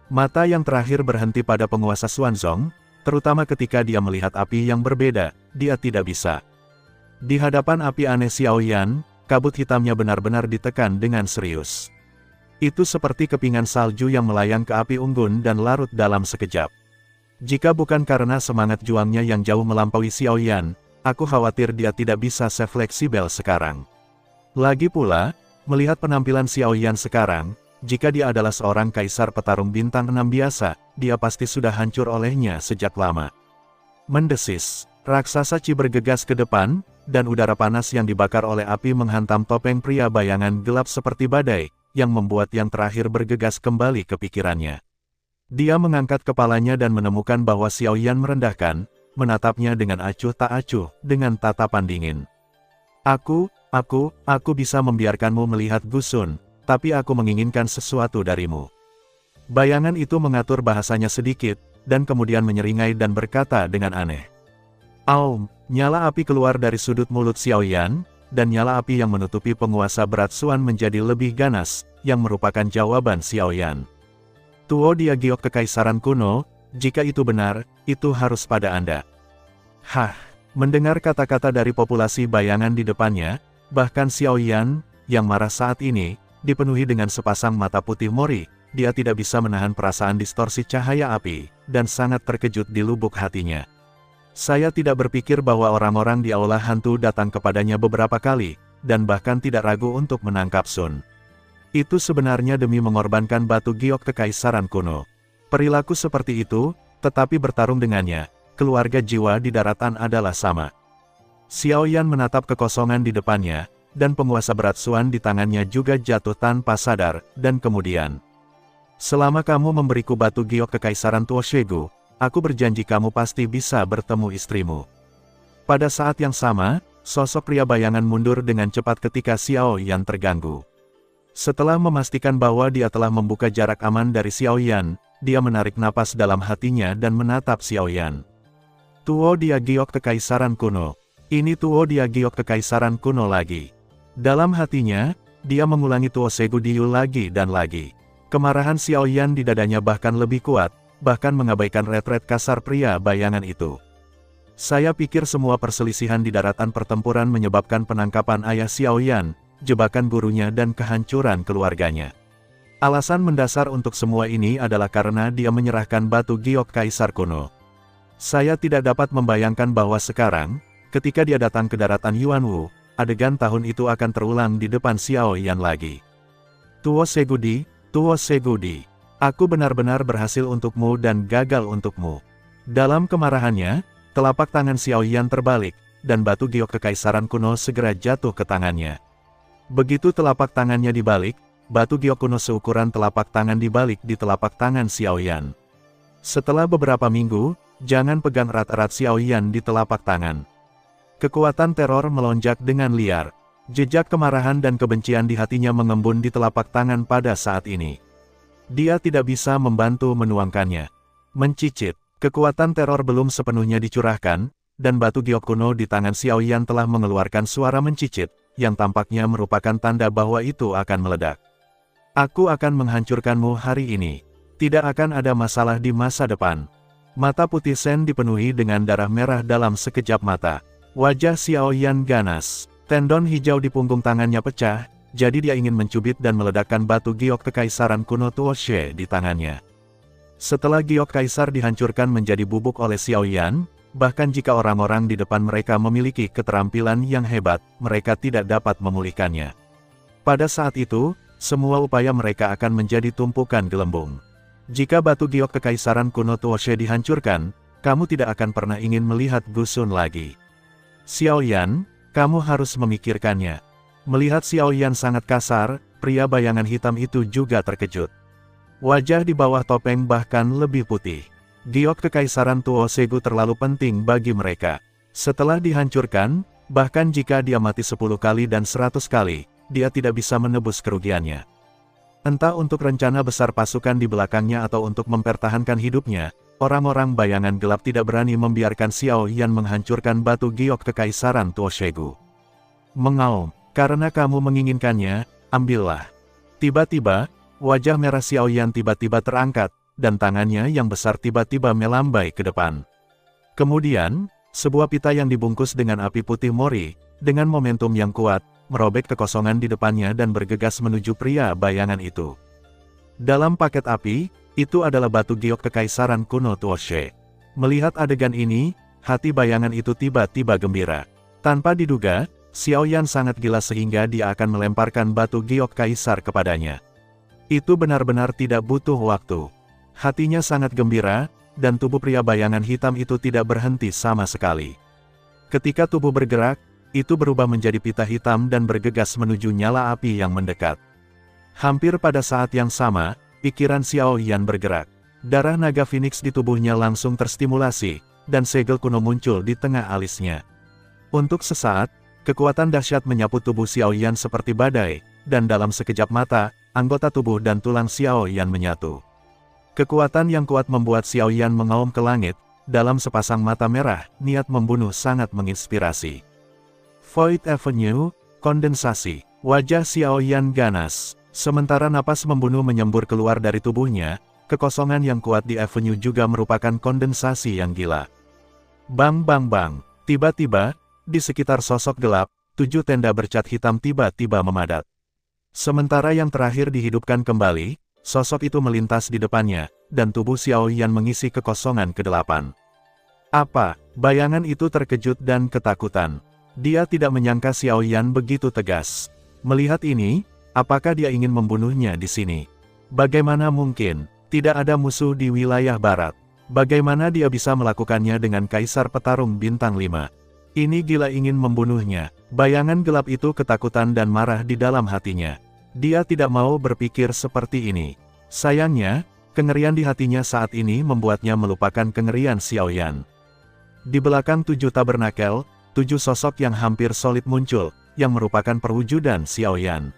Mata yang terakhir berhenti pada penguasa Xuanzong, terutama ketika dia melihat api yang berbeda, dia tidak bisa. Di hadapan api aneh Xiaoyan, kabut hitamnya benar-benar ditekan dengan serius. Itu seperti kepingan salju yang melayang ke api unggun dan larut dalam sekejap. Jika bukan karena semangat juangnya yang jauh melampaui Xiaoyan, aku khawatir dia tidak bisa sefleksibel sekarang. Lagi pula, melihat penampilan Xiaoyan sekarang, jika dia adalah seorang kaisar petarung bintang 6 biasa, dia pasti sudah hancur olehnya sejak lama. Mendesis, raksasa Qi bergegas ke depan, dan udara panas yang dibakar oleh api menghantam topeng pria bayangan gelap seperti badai, yang membuat yang terakhir bergegas kembali ke pikirannya. Dia mengangkat kepalanya dan menemukan bahwa Xiaoyan merendahkan, menatapnya dengan acuh tak acuh, dengan tatapan dingin. Aku bisa membiarkanmu melihat Gusun, tapi aku menginginkan sesuatu darimu. Bayangan itu mengatur bahasanya sedikit, dan kemudian menyeringai dan berkata dengan aneh. Aum, nyala api keluar dari sudut mulut Xiaoyan, dan nyala api yang menutupi penguasa berat Xuan menjadi lebih ganas, yang merupakan jawaban Xiaoyan. Tuo Dia Giok Kekaisaran Kuno, jika itu benar, itu harus pada Anda. Hah, mendengar kata-kata dari populasi bayangan di depannya, bahkan Xiaoyan, yang marah saat ini, dipenuhi dengan sepasang mata putih mori, dia tidak bisa menahan perasaan distorsi cahaya api, dan sangat terkejut di lubuk hatinya. Saya tidak berpikir bahwa orang-orang di aula hantu datang kepadanya beberapa kali, dan bahkan tidak ragu untuk menangkap Sun. Itu sebenarnya demi mengorbankan batu giok Kekaisaran Kuno. Perilaku seperti itu, tetapi bertarung dengannya, keluarga jiwa di daratan adalah sama. Xiaoyan menatap kekosongan di depannya, dan penguasa berat Xuan di tangannya juga jatuh tanpa sadar, dan kemudian. Selama kamu memberiku batu giok Kekaisaran Tuoshegu, aku berjanji kamu pasti bisa bertemu istrimu. Pada saat yang sama, sosok pria bayangan mundur dengan cepat ketika Xiaoyan terganggu. Setelah memastikan bahwa dia telah membuka jarak aman dari Xiaoyan, dia menarik napas dalam hatinya dan menatap Xiaoyan. Tuo Dia Giok Kekaisaran Kuno. Ini Tuo Dia Giok Kekaisaran Kuno lagi. Dalam hatinya, dia mengulangi Tuo Segu Diu lagi dan lagi. Kemarahan Xiaoyan di dadanya bahkan lebih kuat, bahkan mengabaikan retret kasar pria bayangan itu. Saya pikir semua perselisihan di daratan pertempuran menyebabkan penangkapan ayah Xiaoyan, jebakan gurunya dan kehancuran keluarganya. Alasan mendasar untuk semua ini adalah karena dia menyerahkan batu giok Kaisar Kuno. Saya tidak dapat membayangkan bahwa sekarang, ketika dia datang ke daratan Yuanwu, adegan tahun itu akan terulang di depan Xiaoyan lagi. Tuo Segudi, aku benar-benar berhasil untukmu dan gagal untukmu. Dalam kemarahannya, telapak tangan Xiaoyan terbalik, dan batu giok Kekaisaran Kuno segera jatuh ke tangannya. Begitu telapak tangannya dibalik, batu giok kuno seukuran telapak tangan dibalik di telapak tangan Xiaoyan. Setelah beberapa minggu, jangan pegang erat-erat Xiaoyan di telapak tangan. Kekuatan teror melonjak dengan liar. Jejak kemarahan dan kebencian di hatinya mengembun di telapak tangan pada saat ini. Dia tidak bisa membantu menuangkannya. Mencicit, kekuatan teror belum sepenuhnya dicurahkan, dan batu giok kuno di tangan Xiaoyan telah mengeluarkan suara mencicit, yang tampaknya merupakan tanda bahwa itu akan meledak. Aku akan menghancurkanmu hari ini. Tidak akan ada masalah di masa depan. Mata putih Sen dipenuhi dengan darah merah dalam sekejap mata. Wajah Xiaoyan ganas. Tendon hijau di punggung tangannya pecah, jadi dia ingin mencubit dan meledakkan batu giok Kekaisaran Kuno Tuoshe di tangannya. Setelah giok kaisar dihancurkan menjadi bubuk oleh Xiaoyan, bahkan jika orang-orang di depan mereka memiliki keterampilan yang hebat, mereka tidak dapat memulihkannya. Pada saat itu, semua upaya mereka akan menjadi tumpukan gelembung. Jika batu giok Kekaisaran Kuno Tuoshe dihancurkan, kamu tidak akan pernah ingin melihat Gusun lagi. Xiaoyan, kamu harus memikirkannya. Melihat Xiaoyan sangat kasar, pria bayangan hitam itu juga terkejut. Wajah di bawah topeng bahkan lebih putih. Giok Kekaisaran Tuo Segu terlalu penting bagi mereka. Setelah dihancurkan, bahkan jika dia mati 10 kali dan 100 kali, dia tidak bisa menebus kerugiannya. Entah untuk rencana besar pasukan di belakangnya atau untuk mempertahankan hidupnya, orang-orang bayangan gelap tidak berani membiarkan Xiaoyan menghancurkan batu giok Kekaisaran Tuo Segu. Mengaum, karena kamu menginginkannya, ambillah. Tiba-tiba, wajah merah Xiaoyan tiba-tiba terangkat, dan tangannya yang besar tiba-tiba melambai ke depan. Kemudian, sebuah pita yang dibungkus dengan api putih mori, dengan momentum yang kuat, merobek kekosongan di depannya dan bergegas menuju pria bayangan itu. Dalam paket api, itu adalah batu giok kekaisaran kuno Tuoshe. Melihat adegan ini, hati bayangan itu tiba-tiba gembira. Tanpa diduga, Xiao Yan sangat gila sehingga dia akan melemparkan batu giok kaisar kepadanya. Itu benar-benar tidak butuh waktu. Hatinya sangat gembira, dan tubuh pria bayangan hitam itu tidak berhenti sama sekali. Ketika tubuh bergerak, itu berubah menjadi pita hitam dan bergegas menuju nyala api yang mendekat. Hampir pada saat yang sama, pikiran Xiao Yan bergerak. Darah naga Phoenix di tubuhnya langsung terstimulasi, dan segel kuno muncul di tengah alisnya. Untuk sesaat, kekuatan dahsyat menyapu tubuh Xiao Yan seperti badai, dan dalam sekejap mata, anggota tubuh dan tulang Xiao Yan menyatu. Kekuatan yang kuat membuat Xiao Yan mengaum ke langit, dalam sepasang mata merah, niat membunuh sangat menginspirasi. Void Avenue, kondensasi. Wajah Xiao Yan ganas. Sementara napas membunuh menyembur keluar dari tubuhnya, kekosongan yang kuat di Avenue juga merupakan kondensasi yang gila. Bang bang bang. Tiba-tiba, di sekitar sosok gelap, 7 tenda bercat hitam tiba-tiba memadat. Sementara yang terakhir dihidupkan kembali, sosok itu melintas di depannya, dan tubuh Xiao Yan mengisi kekosongan ke-8. Apa? Bayangan itu terkejut dan ketakutan. Dia tidak menyangka Xiao Yan begitu tegas. Melihat ini, apakah dia ingin membunuhnya di sini? Bagaimana mungkin? Tidak ada musuh di wilayah barat. Bagaimana dia bisa melakukannya dengan Kaisar Petarung Bintang 5? Ini gila ingin membunuhnya. Bayangan gelap itu ketakutan dan marah di dalam hatinya. Dia tidak mau berpikir seperti ini. Sayangnya, kengerian di hatinya saat ini membuatnya melupakan kengerian Xiao Yan. Di belakang 7 tabernakel, 7 sosok yang hampir solid muncul, yang merupakan perwujudan Xiao Yan.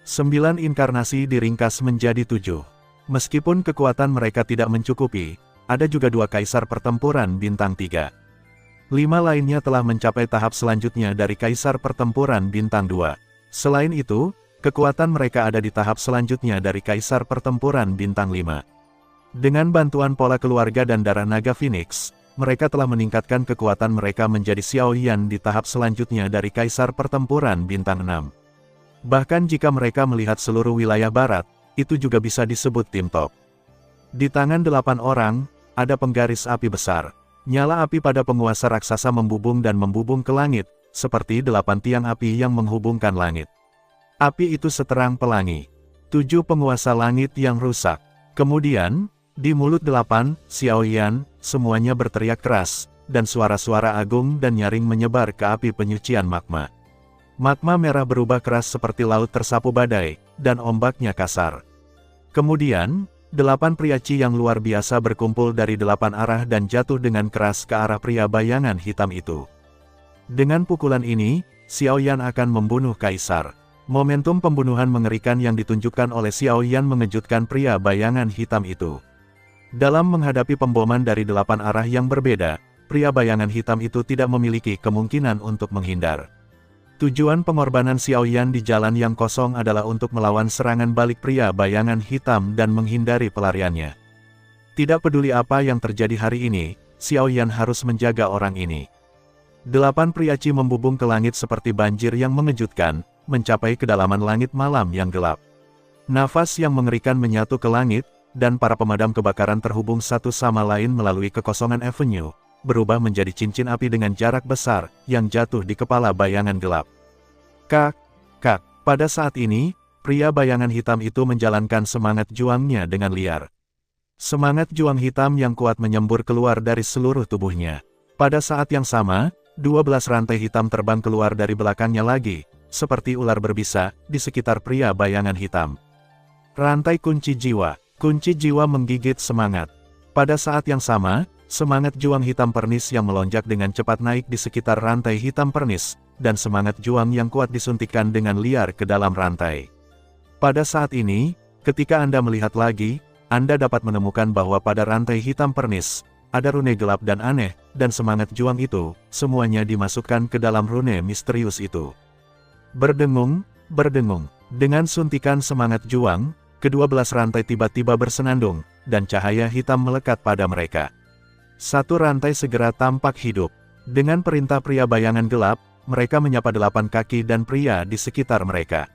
9 inkarnasi diringkas menjadi 7. Meskipun kekuatan mereka tidak mencukupi, ada juga 2 kaisar pertempuran bintang 3. 5 lainnya telah mencapai tahap selanjutnya dari kaisar pertempuran bintang 2. Selain itu, kekuatan mereka ada di tahap selanjutnya dari kaisar pertempuran bintang 5. Dengan bantuan pola keluarga dan darah naga Phoenix, mereka telah meningkatkan kekuatan mereka menjadi Xiao Yan di tahap selanjutnya dari kaisar pertempuran bintang 6. Bahkan jika mereka melihat seluruh wilayah barat, itu juga bisa disebut tim top. Di tangan 8 orang, ada penggaris api besar. Nyala api pada penguasa raksasa membubung dan membubung ke langit, seperti 8 tiang api yang menghubungkan langit. Api itu seterang pelangi. 7 penguasa langit yang rusak. Kemudian, di mulut 8, Xiao Yan, semuanya berteriak keras, dan suara-suara agung dan nyaring menyebar ke api penyucian magma. Magma merah berubah keras seperti laut tersapu badai, dan ombaknya kasar. Kemudian, 8 priaci yang luar biasa berkumpul dari 8 arah dan jatuh dengan keras ke arah pria bayangan hitam itu. Dengan pukulan ini, Xiao Yan akan membunuh kaisar. Momentum pembunuhan mengerikan yang ditunjukkan oleh Xiao Yan mengejutkan pria bayangan hitam itu. Dalam menghadapi pemboman dari 8 arah yang berbeda, pria bayangan hitam itu tidak memiliki kemungkinan untuk menghindar. Tujuan pengorbanan Xiao Yan di jalan yang kosong adalah untuk melawan serangan balik pria bayangan hitam dan menghindari pelariannya. Tidak peduli apa yang terjadi hari ini, Xiao Yan harus menjaga orang ini. 8 priaci membubung ke langit seperti banjir yang mengejutkan, mencapai kedalaman langit malam yang gelap. Nafas yang mengerikan menyatu ke langit, dan para pemadam kebakaran terhubung satu sama lain melalui kekosongan Avenue, berubah menjadi cincin api dengan jarak besar, yang jatuh di kepala bayangan gelap. Kak. Pada saat ini, pria bayangan hitam itu menjalankan semangat juangnya dengan liar. Semangat juang hitam yang kuat menyembur keluar dari seluruh tubuhnya. Pada saat yang sama, 12 rantai hitam terbang keluar dari belakangnya lagi, seperti ular berbisa, di sekitar pria bayangan hitam. Rantai kunci jiwa. Kunci jiwa menggigit semangat. Pada saat yang sama, semangat juang hitam pernis yang melonjak dengan cepat naik di sekitar rantai hitam pernis, dan semangat juang yang kuat disuntikkan dengan liar ke dalam rantai. Pada saat ini, ketika Anda melihat lagi, Anda dapat menemukan bahwa pada rantai hitam pernis, ada rune gelap dan aneh, dan semangat juang itu, semuanya dimasukkan ke dalam rune misterius itu. Berdengung, dengan suntikan semangat juang, ke-12 rantai tiba-tiba bersenandung, dan cahaya hitam melekat pada mereka. Satu rantai segera tampak hidup. Dengan perintah pria bayangan gelap, mereka menyapa 8 kaki dan pria di sekitar mereka.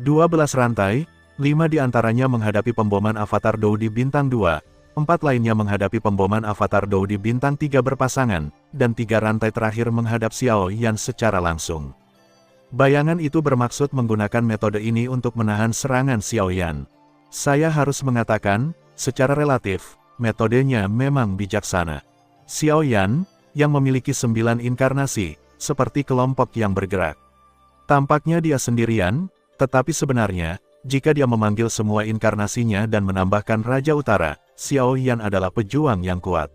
12 rantai, 5 diantaranya menghadapi pemboman Avatar Dou di bintang 2, 4 lainnya menghadapi pemboman Avatar Dou di bintang 3 berpasangan, dan 3 rantai terakhir menghadap Xiao Yan secara langsung. Bayangan itu bermaksud menggunakan metode ini untuk menahan serangan Xiao Yan. Saya harus mengatakan, secara relatif, metodenya memang bijaksana. Xiao Yan, yang memiliki 9 inkarnasi, seperti kelompok yang bergerak. Tampaknya dia sendirian, tetapi sebenarnya, jika dia memanggil semua inkarnasinya dan menambahkan Raja Utara, Xiao Yan adalah pejuang yang kuat.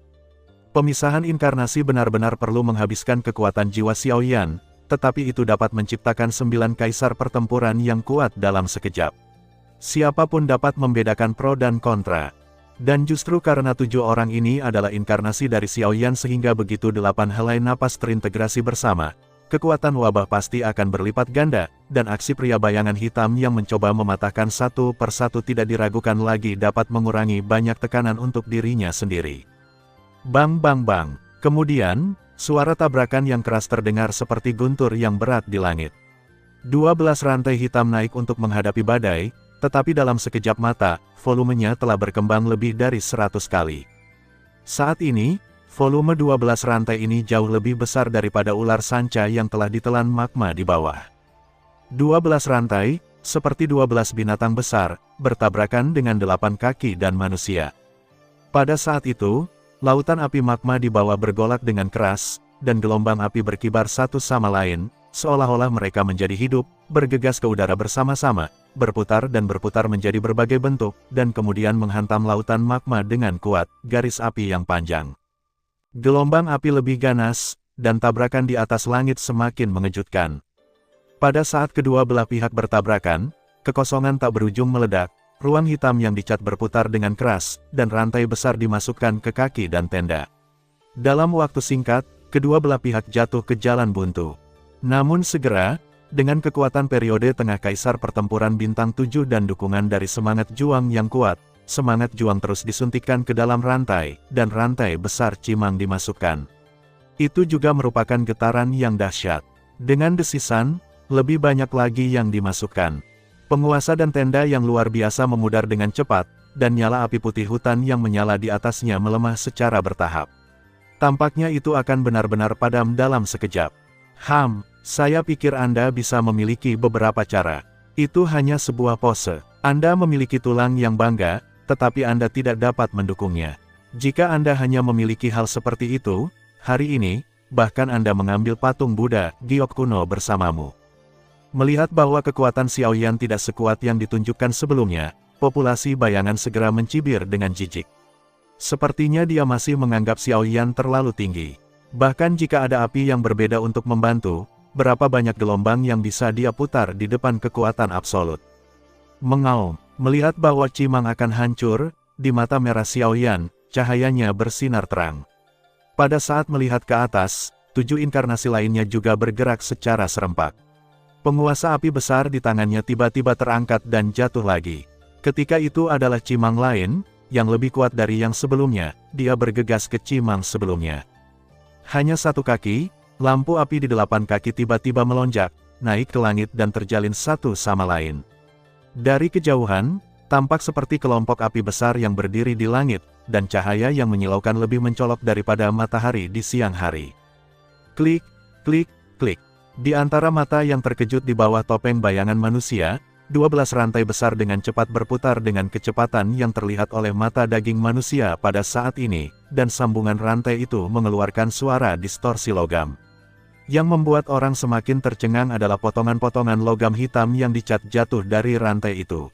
Pemisahan inkarnasi benar-benar perlu menghabiskan kekuatan jiwa Xiao Yan, tetapi itu dapat menciptakan 9 kaisar pertempuran yang kuat dalam sekejap. Siapapun dapat membedakan pro dan kontra. Dan justru karena 7 orang ini adalah inkarnasi dari Xiao Yan sehingga begitu 8 helai napas terintegrasi bersama, kekuatan wabah pasti akan berlipat ganda, dan aksi pria bayangan hitam yang mencoba mematahkan satu persatu tidak diragukan lagi dapat mengurangi banyak tekanan untuk dirinya sendiri. Bang bang bang. Kemudian, suara tabrakan yang keras terdengar seperti guntur yang berat di langit. 12 rantai hitam naik untuk menghadapi badai, tetapi dalam sekejap mata, volumenya telah berkembang lebih dari 100 kali. Saat ini, volume 12 rantai ini jauh lebih besar daripada ular sanca yang telah ditelan magma di bawah. 12 rantai, seperti 12 binatang besar, bertabrakan dengan 8 kaki dan manusia. Pada saat itu, lautan api magma di bawah bergolak dengan keras, dan gelombang api berkibar satu sama lain, seolah-olah mereka menjadi hidup, bergegas ke udara bersama-sama, berputar dan berputar menjadi berbagai bentuk, dan kemudian menghantam lautan magma dengan kuat, garis api yang panjang. Gelombang api lebih ganas, dan tabrakan di atas langit semakin mengejutkan. Pada saat kedua belah pihak bertabrakan, kekosongan tak berujung meledak, ruang hitam yang dicat berputar dengan keras, dan rantai besar dimasukkan ke kaki dan tenda. Dalam waktu singkat, kedua belah pihak jatuh ke jalan buntu. Namun segera, dengan kekuatan periode tengah kaisar pertempuran bintang 7 dan dukungan dari semangat juang yang kuat, semangat juang terus disuntikkan ke dalam rantai, dan rantai besar cimang dimasukkan. Itu juga merupakan getaran yang dahsyat. Dengan desisan, lebih banyak lagi yang dimasukkan. Penguasa dan tenda yang luar biasa memudar dengan cepat, dan nyala api putih hutan yang menyala di atasnya melemah secara bertahap. Tampaknya itu akan benar-benar padam dalam sekejap. Saya pikir Anda bisa memiliki beberapa cara. Itu hanya sebuah pose. Anda memiliki tulang yang bangga, tetapi Anda tidak dapat mendukungnya. Jika Anda hanya memiliki hal seperti itu, hari ini, bahkan Anda mengambil patung Buddha, giok kuno bersamamu. Melihat bahwa kekuatan Xiao Yan tidak sekuat yang ditunjukkan sebelumnya, populasi bayangan segera mencibir dengan jijik. Sepertinya dia masih menganggap Xiao Yan terlalu tinggi. Bahkan jika ada api yang berbeda untuk membantu, berapa banyak gelombang yang bisa dia putar di depan kekuatan absolut. Mengaum, melihat bahwa Cimang akan hancur, di mata merah Xiao Yan, cahayanya bersinar terang. Pada saat melihat ke atas, 7 inkarnasi lainnya juga bergerak secara serempak. Penguasa api besar di tangannya tiba-tiba terangkat dan jatuh lagi. Ketika itu adalah Cimang lain, yang lebih kuat dari yang sebelumnya, dia bergegas ke Cimang sebelumnya. Hanya satu kaki, lampu api di 8 kaki tiba-tiba melonjak, naik ke langit dan terjalin satu sama lain. Dari kejauhan, tampak seperti kelompok api besar yang berdiri di langit, dan cahaya yang menyilaukan lebih mencolok daripada matahari di siang hari. Klik, klik, klik. Di antara mata yang terkejut di bawah topeng bayangan manusia, 12 rantai besar dengan cepat berputar dengan kecepatan yang terlihat oleh mata daging manusia pada saat ini, dan sambungan rantai itu mengeluarkan suara distorsi logam. Yang membuat orang semakin tercengang adalah potongan-potongan logam hitam yang dicat jatuh dari rantai itu.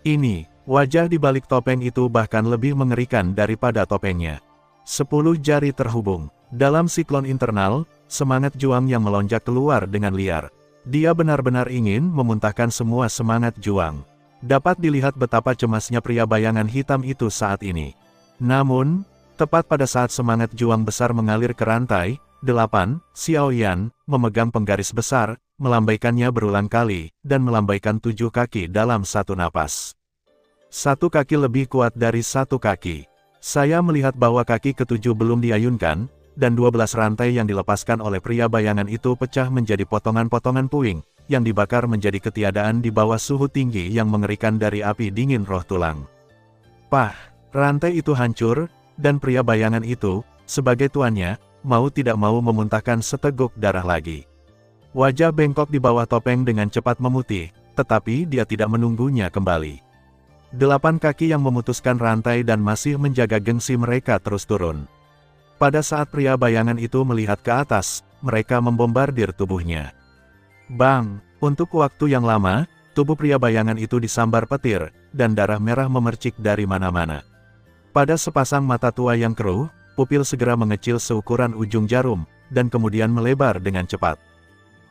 Ini, wajah di balik topeng itu bahkan lebih mengerikan daripada topengnya. 10 jari terhubung. Dalam siklon internal, semangat juang yang melonjak keluar dengan liar. Dia benar-benar ingin memuntahkan semua semangat juang. Dapat dilihat betapa cemasnya pria bayangan hitam itu saat ini. Namun, tepat pada saat semangat juang besar mengalir ke rantai 8, Xiao Yan memegang penggaris besar, melambaikannya berulang kali, dan melambaikan 7 kaki dalam satu napas. 1 kaki lebih kuat dari 1 kaki. Saya melihat bahwa kaki ke-7 belum diayunkan, dan 12 rantai yang dilepaskan oleh pria bayangan itu pecah menjadi potongan-potongan puing, yang dibakar menjadi ketiadaan di bawah suhu tinggi yang mengerikan dari api dingin roh tulang. Pah, rantai itu hancur, dan pria bayangan itu, sebagai tuannya, mau tidak mau memuntahkan seteguk darah lagi. Wajah bengkok di bawah topeng dengan cepat memutih, tetapi dia tidak menunggunya kembali. 8 kaki yang memutuskan rantai dan masih menjaga gengsi mereka terus turun. Pada saat pria bayangan itu melihat ke atas, mereka membombardir tubuhnya. Bang! Untuk waktu yang lama, tubuh pria bayangan itu disambar petir, dan darah merah memercik dari mana-mana. Pada sepasang mata tua yang keruh, pupil segera mengecil seukuran ujung jarum, dan kemudian melebar dengan cepat.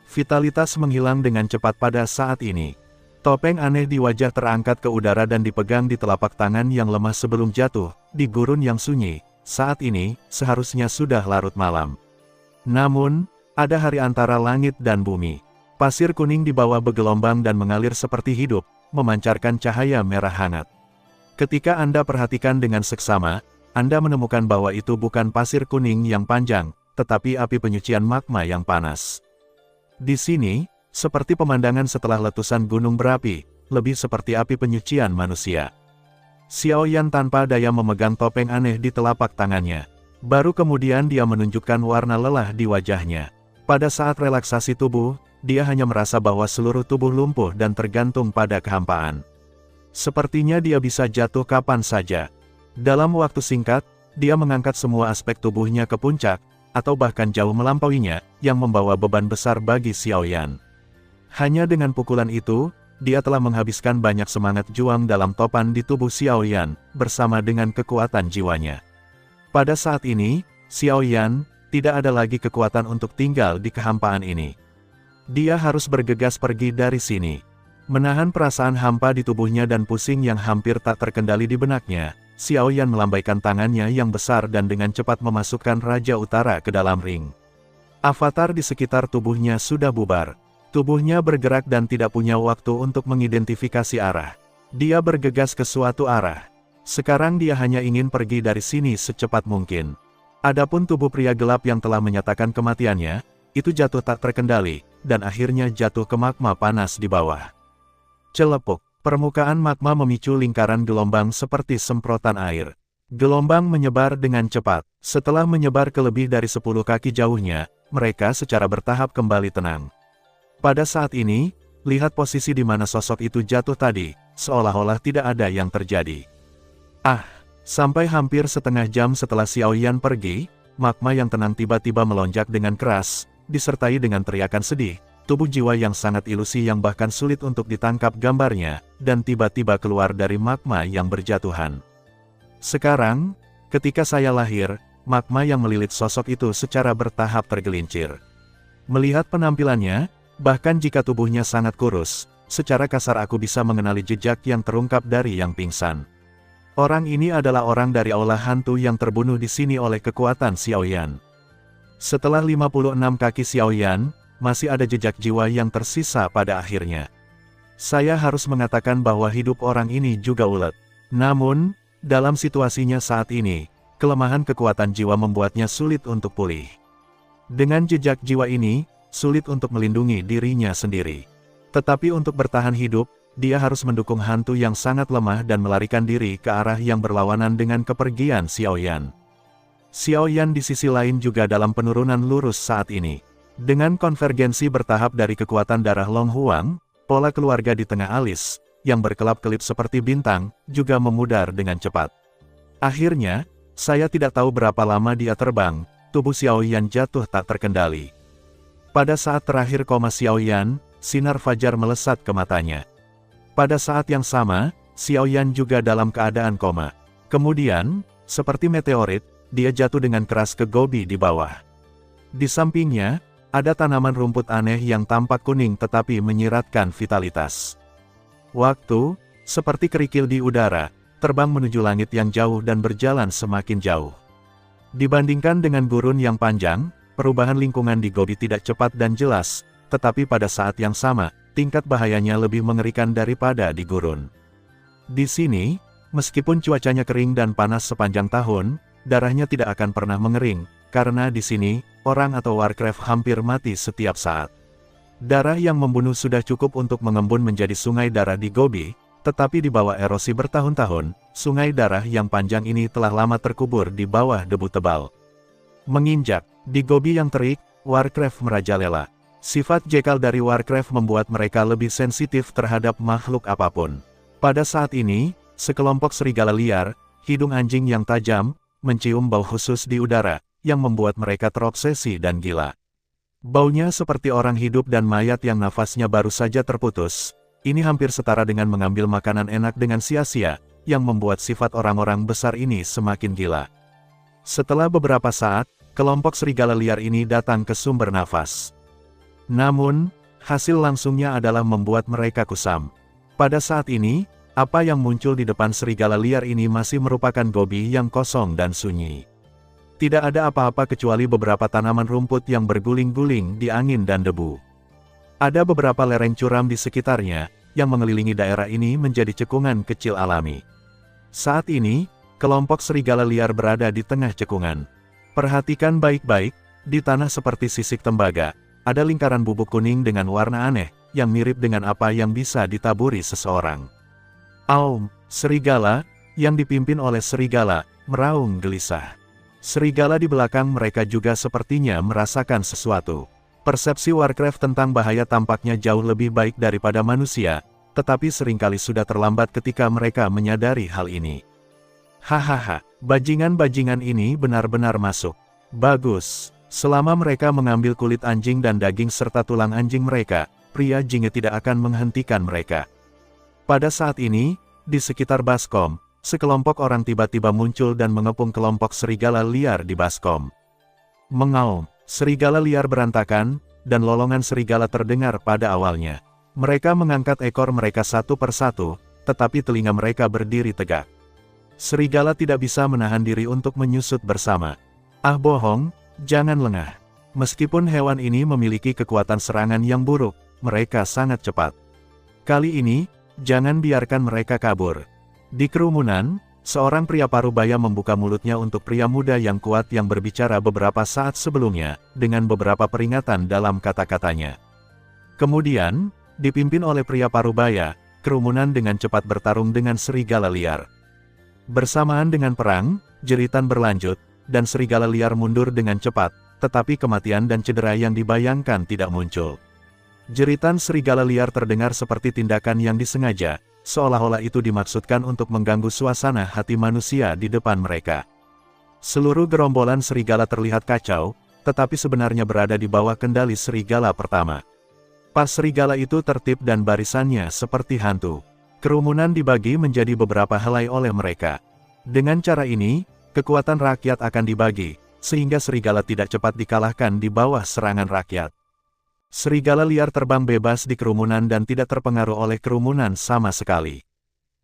Vitalitas menghilang dengan cepat pada saat ini. Topeng aneh di wajah terangkat ke udara dan dipegang di telapak tangan yang lemah sebelum jatuh, di gurun yang sunyi. Saat ini, seharusnya sudah larut malam. Namun, ada hari antara langit dan bumi. Pasir kuning di bawah bergelombang dan mengalir seperti hidup, memancarkan cahaya merah hangat. Ketika Anda perhatikan dengan seksama, Anda menemukan bahwa itu bukan pasir kuning yang panjang, tetapi api penyucian magma yang panas. Di sini, seperti pemandangan setelah letusan gunung berapi, lebih seperti api penyucian manusia. Xiao Yan tanpa daya memegang topeng aneh di telapak tangannya. Baru kemudian dia menunjukkan warna lelah di wajahnya. Pada saat relaksasi tubuh, dia hanya merasa bahwa seluruh tubuh lumpuh dan tergantung pada kehampaan. Sepertinya dia bisa jatuh kapan saja. Dalam waktu singkat, dia mengangkat semua aspek tubuhnya ke puncak, atau bahkan jauh melampauinya, yang membawa beban besar bagi Xiao Yan. Hanya dengan pukulan itu, dia telah menghabiskan banyak semangat juang dalam topan di tubuh Xiao Yan, bersama dengan kekuatan jiwanya. Pada saat ini, Xiao Yan tidak ada lagi kekuatan untuk tinggal di kehampaan ini. Dia harus bergegas pergi dari sini. Menahan perasaan hampa di tubuhnya dan pusing yang hampir tak terkendali di benaknya, Xiao Yan melambaikan tangannya yang besar dan dengan cepat memasukkan Raja Utara ke dalam ring. Avatar di sekitar tubuhnya sudah bubar. Tubuhnya bergerak dan tidak punya waktu untuk mengidentifikasi arah. Dia bergegas ke suatu arah. Sekarang dia hanya ingin pergi dari sini secepat mungkin. Adapun tubuh pria gelap yang telah menyatakan kematiannya, itu jatuh tak terkendali, dan akhirnya jatuh ke magma panas di bawah. Celepuk. Permukaan magma memicu lingkaran gelombang seperti semprotan air. Gelombang menyebar dengan cepat. Setelah menyebar ke lebih dari 10 kaki jauhnya, mereka secara bertahap kembali tenang. Pada saat ini, lihat posisi di mana sosok itu jatuh tadi, seolah-olah tidak ada yang terjadi. Sampai hampir setengah jam setelah Xiao Yan pergi, magma yang tenang tiba-tiba melonjak dengan keras, disertai dengan teriakan sedih. Tubuh jiwa yang sangat ilusi yang bahkan sulit untuk ditangkap gambarnya, dan tiba-tiba keluar dari magma yang berjatuhan. Sekarang, ketika saya lahir, magma yang melilit sosok itu secara bertahap tergelincir. Melihat penampilannya, bahkan jika tubuhnya sangat kurus, secara kasar aku bisa mengenali jejak yang terungkap dari yang pingsan. Orang ini adalah orang dari aula hantu yang terbunuh di sini oleh kekuatan Xiao Yan. Setelah 56 kaki Xiao Yan, masih ada jejak jiwa yang tersisa pada akhirnya. Saya harus mengatakan bahwa hidup orang ini juga ulet. Namun, dalam situasinya saat ini, kelemahan kekuatan jiwa membuatnya sulit untuk pulih. Dengan jejak jiwa ini, sulit untuk melindungi dirinya sendiri. Tetapi untuk bertahan hidup, dia harus mendukung hantu yang sangat lemah dan melarikan diri ke arah yang berlawanan dengan kepergian Xiao Yan. Xiao Yan di sisi lain juga dalam penurunan lurus saat ini. Dengan konvergensi bertahap dari kekuatan darah Long Huang, pola keluarga di tengah alis, yang berkelap-kelip seperti bintang, juga memudar dengan cepat. Akhirnya, saya tidak tahu berapa lama dia terbang, tubuh Xiao Yan jatuh tak terkendali. Pada saat terakhir koma Xiao Yan, sinar fajar melesat ke matanya. Pada saat yang sama, Xiao Yan juga dalam keadaan koma. Kemudian, seperti meteorit, dia jatuh dengan keras ke gobi di bawah. Di sampingnya, ada tanaman rumput aneh yang tampak kuning tetapi menyiratkan vitalitas. Waktu, seperti kerikil di udara, terbang menuju langit yang jauh dan berjalan semakin jauh. Dibandingkan dengan gurun yang panjang, perubahan lingkungan di gobi tidak cepat dan jelas, tetapi pada saat yang sama, tingkat bahayanya lebih mengerikan daripada di gurun. Di sini, meskipun cuacanya kering dan panas sepanjang tahun, darahnya tidak akan pernah mengering, karena di sini, orang atau Warcraft hampir mati setiap saat. Darah yang membunuh sudah cukup untuk mengembun menjadi sungai darah di Gobi, tetapi di bawah erosi bertahun-tahun, sungai darah yang panjang ini telah lama terkubur di bawah debu tebal. Menginjak di Gobi yang terik, Warcraft merajalela. Sifat jekal dari Warcraft membuat mereka lebih sensitif terhadap makhluk apapun. Pada saat ini, sekelompok serigala liar, hidung anjing yang tajam, mencium bau khusus di udara, yang membuat mereka terobsesi dan gila. Baunya seperti orang hidup dan mayat yang nafasnya baru saja terputus. Ini hampir setara dengan mengambil makanan enak dengan sia-sia, yang membuat sifat orang-orang besar ini semakin gila. Setelah beberapa saat, kelompok serigala liar ini datang ke sumber nafas. Namun, hasil langsungnya adalah membuat mereka kusam. Pada saat ini, apa yang muncul di depan serigala liar ini masih merupakan Gobi yang kosong dan sunyi. Tidak ada apa-apa kecuali beberapa tanaman rumput yang berguling-guling di angin dan debu. Ada beberapa lereng curam di sekitarnya, yang mengelilingi daerah ini menjadi cekungan kecil alami. Saat ini, kelompok serigala liar berada di tengah cekungan. Perhatikan baik-baik, di tanah seperti sisik tembaga, ada lingkaran bubuk kuning dengan warna aneh, yang mirip dengan apa yang bisa ditaburi seseorang. Aum, serigala, yang dipimpin oleh serigala, meraung gelisah. Serigala di belakang mereka juga sepertinya merasakan sesuatu. Persepsi Warcraft tentang bahaya tampaknya jauh lebih baik daripada manusia, tetapi seringkali sudah terlambat ketika mereka menyadari hal ini. Hahaha, bajingan-bajingan ini benar-benar masuk. Bagus, selama mereka mengambil kulit anjing dan daging serta tulang anjing mereka, pria Jinge tidak akan menghentikan mereka. Pada saat ini, di sekitar Baskom, sekelompok orang tiba-tiba muncul dan mengepung kelompok serigala liar di Baskom. Mengaum, serigala liar berantakan, dan lolongan serigala terdengar pada awalnya. Mereka mengangkat ekor mereka satu persatu, tetapi telinga mereka berdiri tegak. Serigala tidak bisa menahan diri untuk menyusut bersama. Ah bohong, jangan lengah. Meskipun hewan ini memiliki kekuatan serangan yang buruk, mereka sangat cepat. Kali ini, jangan biarkan mereka kabur. Di kerumunan, seorang pria parubaya membuka mulutnya untuk pria muda yang kuat yang berbicara beberapa saat sebelumnya, dengan beberapa peringatan dalam kata-katanya. Kemudian, dipimpin oleh pria parubaya, kerumunan dengan cepat bertarung dengan serigala liar. Bersamaan dengan perang, jeritan berlanjut, dan serigala liar mundur dengan cepat, tetapi kematian dan cedera yang dibayangkan tidak muncul. Jeritan serigala liar terdengar seperti tindakan yang disengaja, seolah-olah itu dimaksudkan untuk mengganggu suasana hati manusia di depan mereka. Seluruh gerombolan serigala terlihat kacau, tetapi sebenarnya berada di bawah kendali serigala pertama. Pas serigala itu tertib dan barisannya seperti hantu. Kerumunan dibagi menjadi beberapa helai oleh mereka. Dengan cara ini, kekuatan rakyat akan dibagi, sehingga serigala tidak cepat dikalahkan di bawah serangan rakyat. Serigala liar terbang bebas di kerumunan dan tidak terpengaruh oleh kerumunan sama sekali.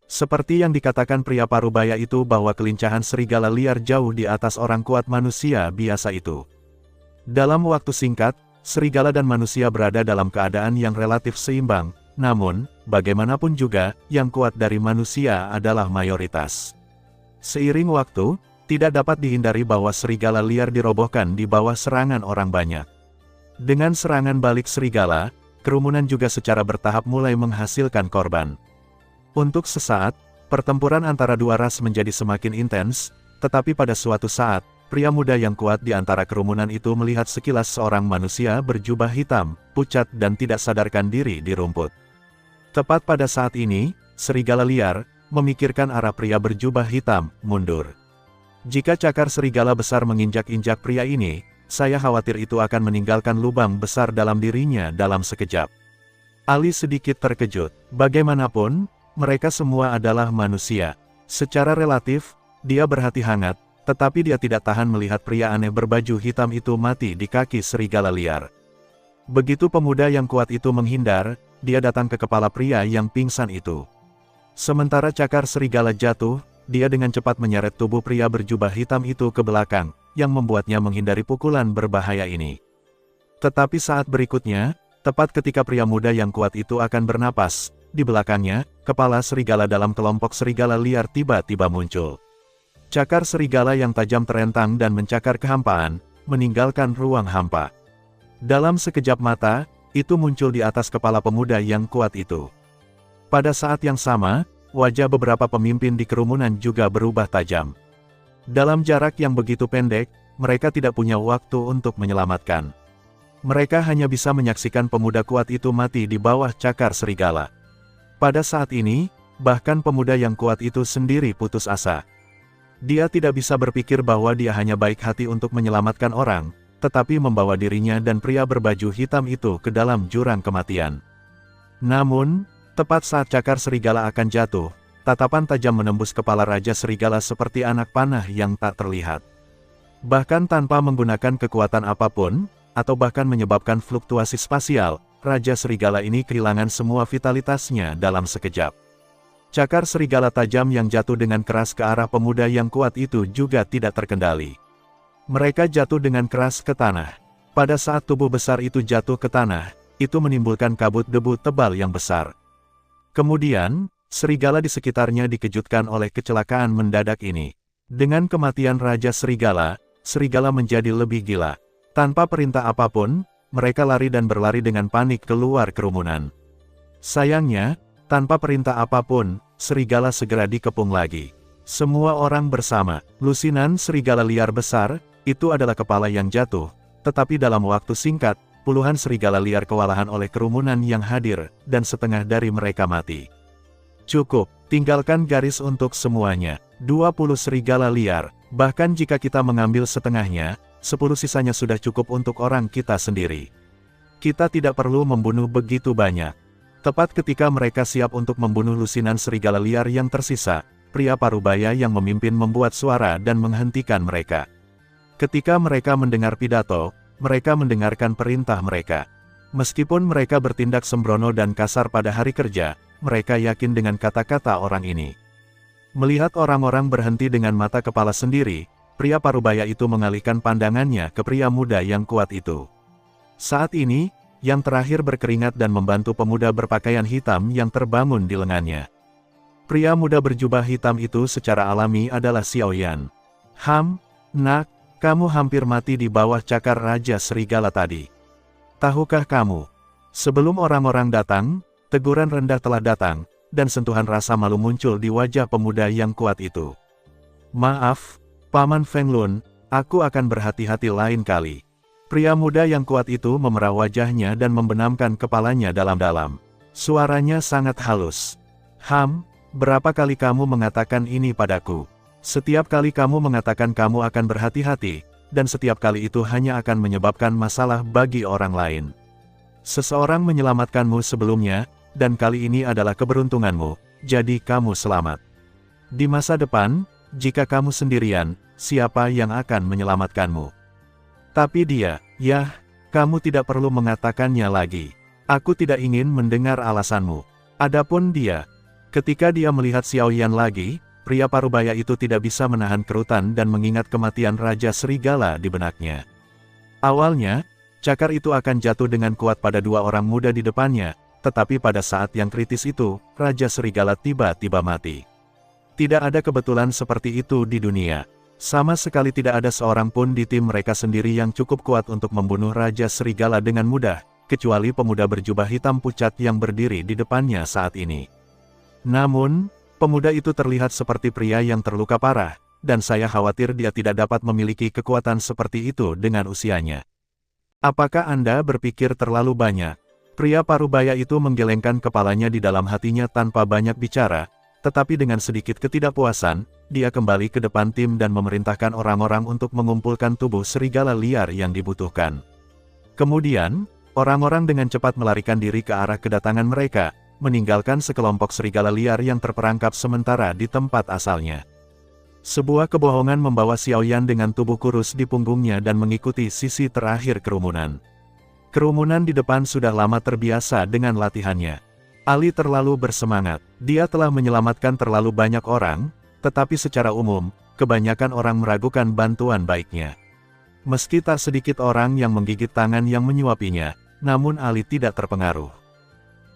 Seperti yang dikatakan pria parubaya itu bahwa kelincahan serigala liar jauh di atas orang kuat manusia biasa itu. Dalam waktu singkat, serigala dan manusia berada dalam keadaan yang relatif seimbang, namun, bagaimanapun juga, yang kuat dari manusia adalah mayoritas. Seiring waktu, tidak dapat dihindari bahwa serigala liar dirobohkan di bawah serangan orang banyak. Dengan serangan balik serigala, kerumunan juga secara bertahap mulai menghasilkan korban. Untuk sesaat, pertempuran antara dua ras menjadi semakin intens, tetapi pada suatu saat, pria muda yang kuat di antara kerumunan itu melihat sekilas seorang manusia berjubah hitam, pucat dan tidak sadarkan diri di rumput. Tepat pada saat ini, serigala liar, memikirkan arah pria berjubah hitam, mundur. Jika cakar serigala besar menginjak-injak pria ini, saya khawatir itu akan meninggalkan lubang besar dalam dirinya dalam sekejap. Ali sedikit terkejut. Bagaimanapun, mereka semua adalah manusia. Secara relatif, dia berhati hangat, tetapi dia tidak tahan melihat pria aneh berbaju hitam itu mati di kaki serigala liar. Begitu pemuda yang kuat itu menghindar, dia datang ke kepala pria yang pingsan itu. Sementara cakar serigala jatuh, dia dengan cepat menyeret tubuh pria berjubah hitam itu ke belakang, yang membuatnya menghindari pukulan berbahaya ini. Tetapi saat berikutnya, tepat ketika pria muda yang kuat itu akan bernapas, di belakangnya, kepala serigala dalam kelompok serigala liar tiba-tiba muncul. Cakar serigala yang tajam terentang dan mencakar kehampaan, meninggalkan ruang hampa. Dalam sekejap mata, itu muncul di atas kepala pemuda yang kuat itu. Pada saat yang sama, wajah beberapa pemimpin di kerumunan juga berubah tajam. Dalam jarak yang begitu pendek, mereka tidak punya waktu untuk menyelamatkan. Mereka hanya bisa menyaksikan pemuda kuat itu mati di bawah cakar serigala. Pada saat ini, bahkan pemuda yang kuat itu sendiri putus asa. Dia tidak bisa berpikir bahwa dia hanya baik hati untuk menyelamatkan orang, tetapi membawa dirinya dan pria berbaju hitam itu ke dalam jurang kematian. Namun, tepat saat cakar serigala akan jatuh, tatapan tajam menembus kepala Raja Serigala seperti anak panah yang tak terlihat. Bahkan tanpa menggunakan kekuatan apapun, atau bahkan menyebabkan fluktuasi spasial, Raja Serigala ini kehilangan semua vitalitasnya dalam sekejap. Cakar serigala tajam yang jatuh dengan keras ke arah pemuda yang kuat itu juga tidak terkendali. Mereka jatuh dengan keras ke tanah. Pada saat tubuh besar itu jatuh ke tanah, itu menimbulkan kabut debu tebal yang besar. Kemudian, serigala di sekitarnya dikejutkan oleh kecelakaan mendadak ini. Dengan kematian Raja Serigala, serigala menjadi lebih gila. Tanpa perintah apapun, mereka lari dan berlari dengan panik keluar kerumunan. Sayangnya, tanpa perintah apapun, serigala segera dikepung lagi. Semua orang bersama, lusinan serigala liar besar, itu adalah kepala yang jatuh, tetapi dalam waktu singkat, puluhan serigala liar kewalahan oleh kerumunan yang hadir, dan setengah dari mereka mati. Cukup, tinggalkan garis untuk semuanya, 20 serigala liar, bahkan jika kita mengambil setengahnya, 10 sisanya sudah cukup untuk orang kita sendiri. Kita tidak perlu membunuh begitu banyak. Tepat ketika mereka siap untuk membunuh lusinan serigala liar yang tersisa, pria parubaya yang memimpin membuat suara dan menghentikan mereka. Ketika mereka mendengar pidato, mereka mendengarkan perintah mereka. Meskipun mereka bertindak sembrono dan kasar pada hari kerja, mereka yakin dengan kata-kata orang ini. Melihat orang-orang berhenti dengan mata kepala sendiri, pria parubaya itu mengalihkan pandangannya ke pria muda yang kuat itu. Saat ini, yang terakhir berkeringat dan membantu pemuda berpakaian hitam yang terbangun di lengannya. Pria muda berjubah hitam itu secara alami adalah Xiao Yan. Nak, kamu hampir mati di bawah cakar Raja Serigala tadi. Tahukah kamu? Sebelum orang-orang datang, teguran rendah telah datang, dan sentuhan rasa malu muncul di wajah pemuda yang kuat itu. Maaf, Paman Feng Lun, aku akan berhati-hati lain kali. Pria muda yang kuat itu memerah wajahnya dan membenamkan kepalanya dalam-dalam. Suaranya sangat halus. Berapa kali kamu mengatakan ini padaku? Setiap kali kamu mengatakan kamu akan berhati-hati, dan setiap kali itu hanya akan menyebabkan masalah bagi orang lain. Seseorang menyelamatkanmu sebelumnya, dan kali ini adalah keberuntunganmu, jadi kamu selamat. Di masa depan, jika kamu sendirian, siapa yang akan menyelamatkanmu? Tapi dia, kamu tidak perlu mengatakannya lagi. Aku tidak ingin mendengar alasanmu. Adapun dia, ketika dia melihat Xiao Yan lagi, pria parubaya itu tidak bisa menahan kerutan dan mengingat kematian Raja Serigala di benaknya. Awalnya, cakar itu akan jatuh dengan kuat pada dua orang muda di depannya, tetapi pada saat yang kritis itu, Raja Serigala tiba-tiba mati. Tidak ada kebetulan seperti itu di dunia. Sama sekali tidak ada seorang pun di tim mereka sendiri yang cukup kuat untuk membunuh Raja Serigala dengan mudah, kecuali pemuda berjubah hitam pucat yang berdiri di depannya saat ini. Namun, pemuda itu terlihat seperti pria yang terluka parah, dan saya khawatir dia tidak dapat memiliki kekuatan seperti itu dengan usianya. Apakah Anda berpikir terlalu banyak? Pria parubaya itu menggelengkan kepalanya di dalam hatinya tanpa banyak bicara, tetapi dengan sedikit ketidakpuasan, dia kembali ke depan tim dan memerintahkan orang-orang untuk mengumpulkan tubuh serigala liar yang dibutuhkan. Kemudian, orang-orang dengan cepat melarikan diri ke arah kedatangan mereka, meninggalkan sekelompok serigala liar yang terperangkap sementara di tempat asalnya. Sebuah kebohongan membawa Xiao Yan dengan tubuh kurus di punggungnya dan mengikuti sisi terakhir kerumunan. Kerumunan di depan sudah lama terbiasa dengan latihannya. Ali terlalu bersemangat. Dia telah menyelamatkan terlalu banyak orang, tetapi secara umum, kebanyakan orang meragukan bantuan baiknya. Meski tak sedikit orang yang menggigit tangan yang menyuapinya, namun Ali tidak terpengaruh.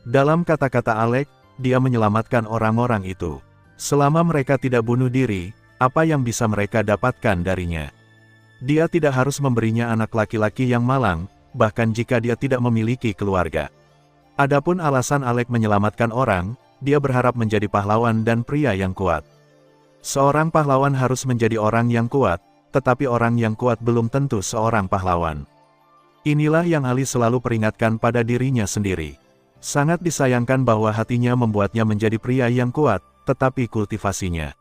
Dalam kata-kata Alec, dia menyelamatkan orang-orang itu. Selama mereka tidak bunuh diri, apa yang bisa mereka dapatkan darinya? Dia tidak harus memberinya anak laki-laki yang malang, bahkan jika dia tidak memiliki keluarga. Adapun alasan Alec menyelamatkan orang, dia berharap menjadi pahlawan dan pria yang kuat. Seorang pahlawan harus menjadi orang yang kuat, tetapi orang yang kuat belum tentu seorang pahlawan. Inilah yang Ali selalu peringatkan pada dirinya sendiri. Sangat disayangkan bahwa hatinya membuatnya menjadi pria yang kuat, tetapi kultivasinya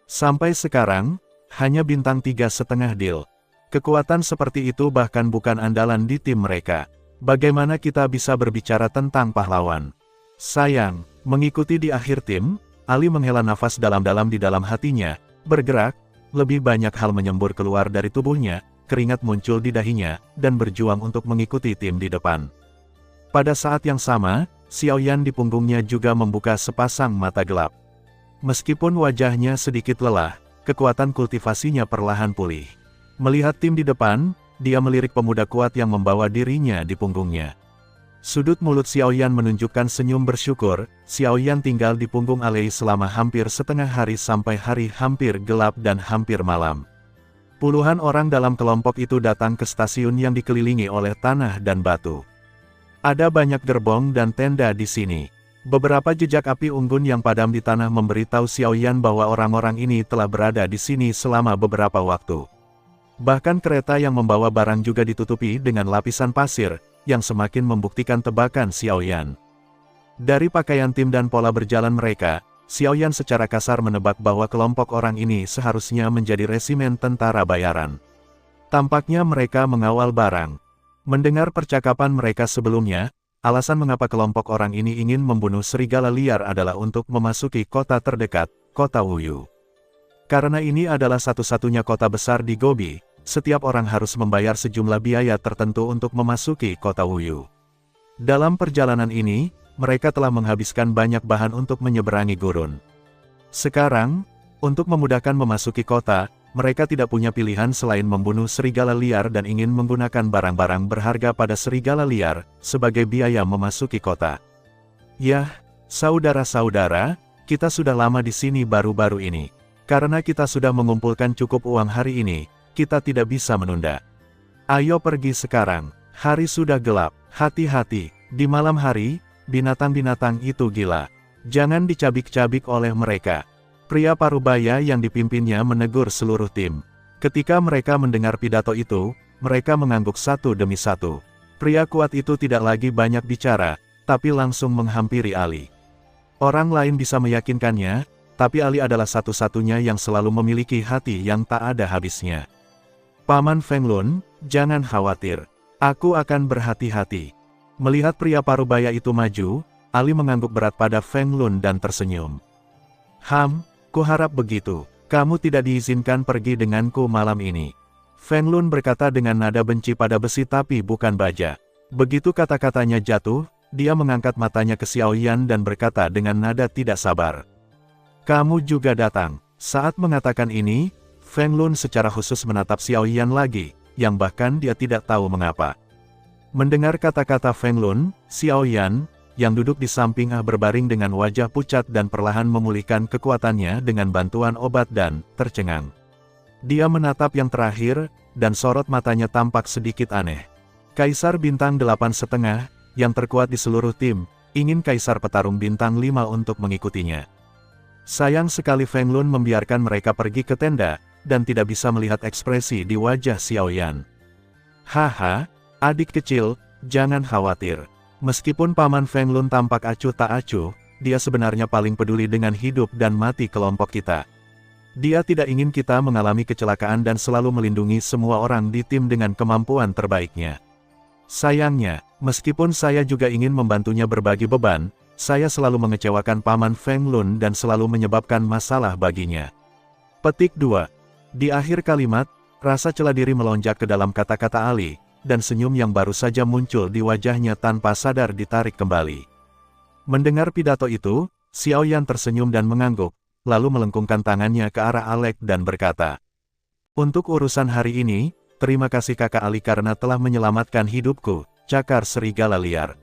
sampai sekarang hanya bintang 3,5 deal. Kekuatan seperti itu bahkan bukan andalan di tim mereka. Bagaimana kita bisa berbicara tentang pahlawan? Sayang, mengikuti di akhir tim, Ali menghela nafas dalam-dalam di dalam hatinya, bergerak, lebih banyak hal menyembur keluar dari tubuhnya, keringat muncul di dahinya, dan berjuang untuk mengikuti tim di depan. Pada saat yang sama, Xiaoyan di punggungnya juga membuka sepasang mata gelap. Meskipun wajahnya sedikit lelah, kekuatan kultivasinya perlahan pulih. Melihat tim di depan, dia melirik pemuda kuat yang membawa dirinya di punggungnya. Sudut mulut Xiaoyan menunjukkan senyum bersyukur. Xiaoyan tinggal di punggung Alei selama hampir setengah hari sampai hari hampir gelap dan hampir malam. Puluhan orang dalam kelompok itu datang ke stasiun yang dikelilingi oleh tanah dan batu. Ada banyak gerbong dan tenda di sini. Beberapa jejak api unggun yang padam di tanah memberitahu Xiaoyan bahwa orang-orang ini telah berada di sini selama beberapa waktu. Bahkan kereta yang membawa barang juga ditutupi dengan lapisan pasir, yang semakin membuktikan tebakan Xiaoyan. Dari pakaian tim dan pola berjalan mereka, Xiaoyan secara kasar menebak bahwa kelompok orang ini seharusnya menjadi resimen tentara bayaran. Tampaknya mereka mengawal barang. Mendengar percakapan mereka sebelumnya, alasan mengapa kelompok orang ini ingin membunuh serigala liar adalah untuk memasuki kota terdekat, kota Wuyu. Karena ini adalah satu-satunya kota besar di Gobi, setiap orang harus membayar sejumlah biaya tertentu untuk memasuki kota Wuyu. Dalam perjalanan ini, mereka telah menghabiskan banyak bahan untuk menyeberangi gurun. Sekarang, untuk memudahkan memasuki kota, mereka tidak punya pilihan selain membunuh serigala liar dan ingin menggunakan barang-barang berharga pada serigala liar, sebagai biaya memasuki kota. Yah, saudara-saudara, kita sudah lama di sini baru-baru ini. Karena kita sudah mengumpulkan cukup uang hari ini, kita tidak bisa menunda. Ayo pergi sekarang, hari sudah gelap, hati-hati, di malam hari, binatang-binatang itu gila. Jangan dicabik-cabik oleh mereka. Pria parubaya yang dipimpinnya menegur seluruh tim. Ketika mereka mendengar pidato itu, mereka mengangguk satu demi satu. Pria kuat itu tidak lagi banyak bicara, tapi langsung menghampiri Ali. Orang lain bisa meyakinkannya, tapi Ali adalah satu-satunya yang selalu memiliki hati yang tak ada habisnya. Paman Feng Lun, jangan khawatir. Aku akan berhati-hati. Melihat pria parubaya itu maju, Ali mengangguk berat pada Feng Lun dan tersenyum. Kuharap begitu. Kamu tidak diizinkan pergi denganku malam ini. Feng Lun berkata dengan nada benci pada besi tapi bukan baja. Begitu kata-katanya jatuh, dia mengangkat matanya ke Xiaoyan dan berkata dengan nada tidak sabar. Kamu juga datang. Saat mengatakan ini, Feng Lun secara khusus menatap Xiaoyan lagi, yang bahkan dia tidak tahu mengapa. Mendengar kata-kata Feng Lun, Xiaoyan, yang duduk di samping berbaring dengan wajah pucat dan perlahan memulihkan kekuatannya dengan bantuan obat dan tercengang. Dia menatap yang terakhir, dan sorot matanya tampak sedikit aneh. Kaisar bintang 8,5, yang terkuat di seluruh tim, ingin kaisar petarung bintang 5 untuk mengikutinya. Sayang sekali Feng Lun membiarkan mereka pergi ke tenda, dan tidak bisa melihat ekspresi di wajah Xiaoyan. Haha, adik kecil, jangan khawatir. Meskipun Paman Feng Lun tampak acuh tak acuh, dia sebenarnya paling peduli dengan hidup dan mati kelompok kita. Dia tidak ingin kita mengalami kecelakaan dan selalu melindungi semua orang di tim dengan kemampuan terbaiknya. Sayangnya, meskipun saya juga ingin membantunya berbagi beban, saya selalu mengecewakan Paman Feng Lun dan selalu menyebabkan masalah baginya. Petik 2. Di akhir kalimat, rasa celah diri melonjak ke dalam kata-kata Ali, dan senyum yang baru saja muncul di wajahnya tanpa sadar ditarik kembali. Mendengar pidato itu, Xiaoyan tersenyum dan mengangguk, lalu melengkungkan tangannya ke arah Alec dan berkata, untuk urusan hari ini, terima kasih kakak Ali karena telah menyelamatkan hidupku, cakar serigala liar.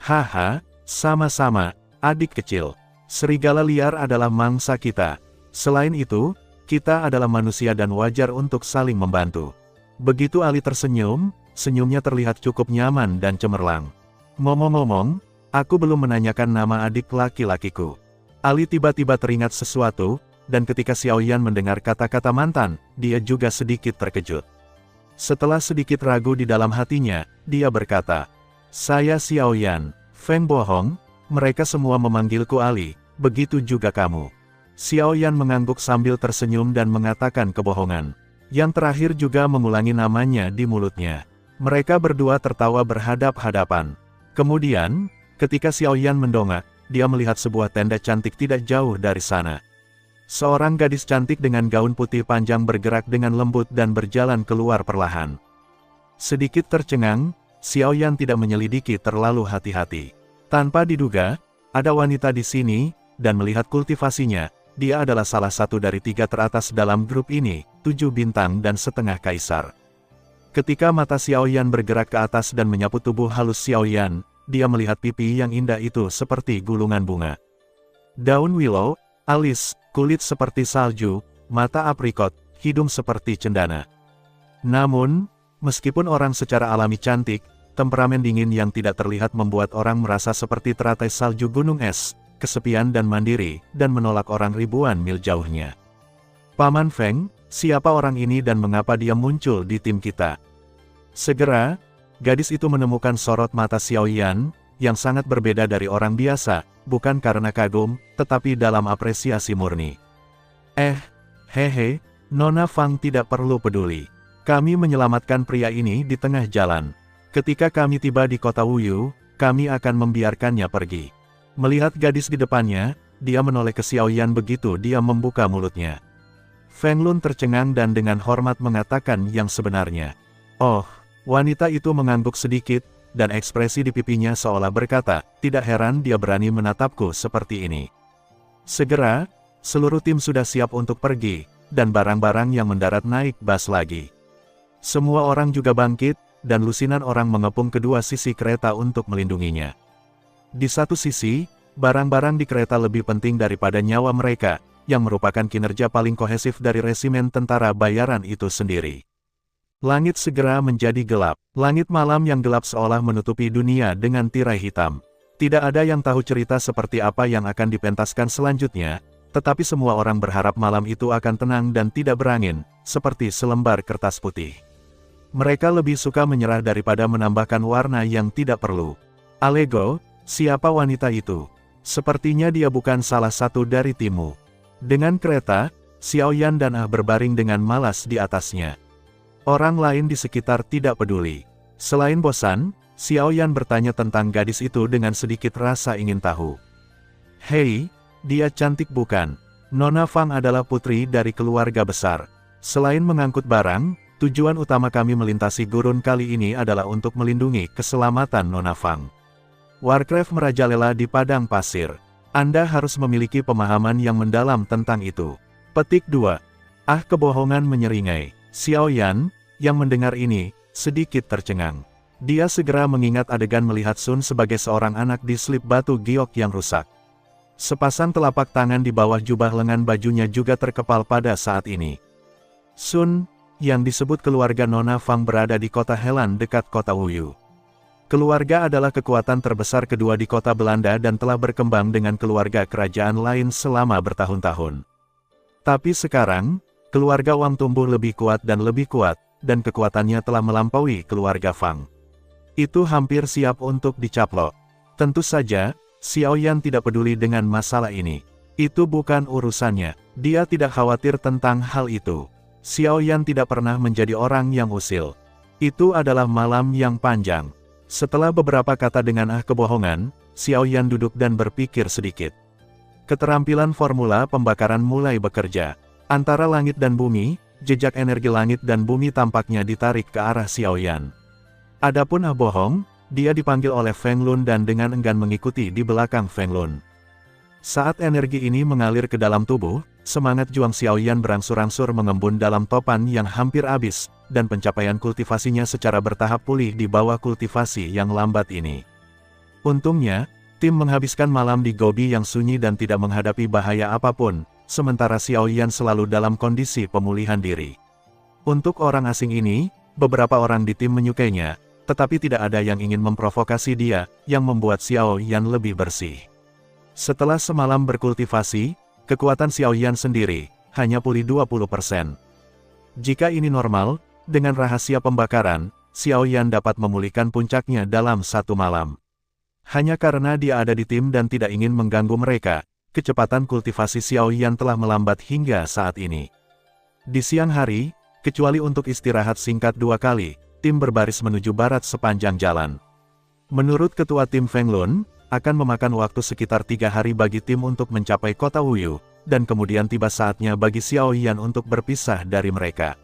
Haha, sama-sama, adik kecil. Serigala liar adalah mangsa kita. Selain itu, kita adalah manusia dan wajar untuk saling membantu. Begitu Ali tersenyum, senyumnya terlihat cukup nyaman dan cemerlang. Ngomong-ngomong, aku belum menanyakan nama adik laki-lakiku. Ali tiba-tiba teringat sesuatu, dan ketika Xiaoyan mendengar kata-kata mantan, dia juga sedikit terkejut. Setelah sedikit ragu di dalam hatinya, dia berkata, "Saya Xiaoyan, Feng bohong, mereka semua memanggilku Ali, begitu juga kamu." Xiaoyan mengangguk sambil tersenyum dan mengatakan kebohongan. Yang terakhir juga mengulangi namanya di mulutnya. Mereka berdua tertawa berhadap-hadapan. Kemudian, ketika Xiaoyan mendongak, dia melihat sebuah tenda cantik tidak jauh dari sana. Seorang gadis cantik dengan gaun putih panjang bergerak dengan lembut dan berjalan keluar perlahan. Sedikit tercengang, Xiaoyan tidak menyelidiki terlalu hati-hati. Tanpa diduga, ada wanita di sini, dan melihat kultivasinya, dia adalah salah satu dari 3 teratas dalam grup ini, 7 bintang dan setengah kaisar. Ketika mata Xiaoyan bergerak ke atas dan menyapu tubuh halus Xiaoyan, dia melihat pipi yang indah itu seperti gulungan bunga. Daun willow, alis, kulit seperti salju, mata aprikot, hidung seperti cendana. Namun, meskipun orang secara alami cantik, temperamen dingin yang tidak terlihat membuat orang merasa seperti teratai salju gunung es, kesepian dan mandiri, dan menolak orang ribuan mil jauhnya. "Paman Feng, siapa orang ini dan mengapa dia muncul di tim kita?" Segera, gadis itu menemukan sorot mata Xiaoyan, yang sangat berbeda dari orang biasa, bukan karena kagum, tetapi dalam apresiasi murni. Hehe, Nona Fang tidak perlu peduli. Kami menyelamatkan pria ini di tengah jalan. Ketika kami tiba di kota Wuyu, kami akan membiarkannya pergi. Melihat gadis di depannya, dia menoleh ke Xiaoyan begitu dia membuka mulutnya. Feng Lun tercengang dan dengan hormat mengatakan yang sebenarnya. Oh, wanita itu mengangguk sedikit, dan ekspresi di pipinya seolah berkata, tidak heran dia berani menatapku seperti ini. Segera, seluruh tim sudah siap untuk pergi, dan barang-barang yang mendarat naik bas lagi. Semua orang juga bangkit, dan lusinan orang mengepung kedua sisi kereta untuk melindunginya. Di satu sisi, barang-barang di kereta lebih penting daripada nyawa mereka, yang merupakan kinerja paling kohesif dari resimen tentara bayaran itu sendiri. Langit segera menjadi gelap. Langit malam yang gelap seolah menutupi dunia dengan tirai hitam. Tidak ada yang tahu cerita seperti apa yang akan dipentaskan selanjutnya, tetapi semua orang berharap malam itu akan tenang dan tidak berangin, seperti selembar kertas putih. Mereka lebih suka menyerah daripada menambahkan warna yang tidak perlu. Alego, siapa wanita itu? Sepertinya dia bukan salah satu dari timmu. Dengan kereta, Xiaoyan dan berbaring dengan malas di atasnya. Orang lain di sekitar tidak peduli. Selain bosan, Xiaoyan bertanya tentang gadis itu dengan sedikit rasa ingin tahu. Hei, dia cantik bukan? Nona Fang adalah putri dari keluarga besar. Selain mengangkut barang, tujuan utama kami melintasi gurun kali ini adalah untuk melindungi keselamatan Nona Fang. Warcraft merajalela di padang pasir. Anda harus memiliki pemahaman yang mendalam tentang itu. Petik 2. Kebohongan menyeringai. Xiaoyan, yang mendengar ini, sedikit tercengang. Dia segera mengingat adegan melihat Sun sebagai seorang anak di slip batu giok yang rusak. Sepasang telapak tangan di bawah jubah lengan bajunya juga terkepal pada saat ini. Sun, yang disebut keluarga Nona Fang berada di kota Helan dekat kota Wuyu. Keluarga adalah kekuatan terbesar kedua di kota Belanda dan telah berkembang dengan keluarga kerajaan lain selama bertahun-tahun. Tapi sekarang, keluarga Wang tumbuh lebih kuat, dan kekuatannya telah melampaui keluarga Fang. Itu hampir siap untuk dicaplok. Tentu saja, Xiaoyan tidak peduli dengan masalah ini. Itu bukan urusannya. Dia tidak khawatir tentang hal itu. Xiaoyan tidak pernah menjadi orang yang usil. Itu adalah malam yang panjang. Setelah beberapa kata dengan kebohongan, Xiaoyan duduk dan berpikir sedikit. Keterampilan formula pembakaran mulai bekerja. Antara langit dan bumi, jejak energi langit dan bumi tampaknya ditarik ke arah Xiaoyan. Adapun bohong, dia dipanggil oleh Feng Lun dan dengan enggan mengikuti di belakang Feng Lun. Saat energi ini mengalir ke dalam tubuh, semangat juang Xiaoyan berangsur-angsur mengembun dalam topan yang hampir habis, dan pencapaian kultivasinya secara bertahap pulih di bawah kultivasi yang lambat ini. Untungnya, tim menghabiskan malam di Gobi yang sunyi dan tidak menghadapi bahaya apapun, sementara Xiaoyan selalu dalam kondisi pemulihan diri. Untuk orang asing ini, beberapa orang di tim menyukainya, tetapi tidak ada yang ingin memprovokasi dia, yang membuat Xiao Yan lebih bersih. Setelah semalam berkultivasi, kekuatan Xiao Yan sendiri hanya pulih 20%. Jika ini normal, dengan rahasia pembakaran, Xiao Yan dapat memulihkan puncaknya dalam satu malam. Hanya karena dia ada di tim dan tidak ingin mengganggu mereka, kecepatan kultivasi Xiao Yan telah melambat hingga saat ini. Di siang hari, kecuali untuk istirahat singkat 2 kali, tim berbaris menuju barat sepanjang jalan. Menurut ketua tim Feng Lun, akan memakan waktu sekitar 3 hari bagi tim untuk mencapai kota Wuyu, dan kemudian tiba saatnya bagi Xiao Yan untuk berpisah dari mereka.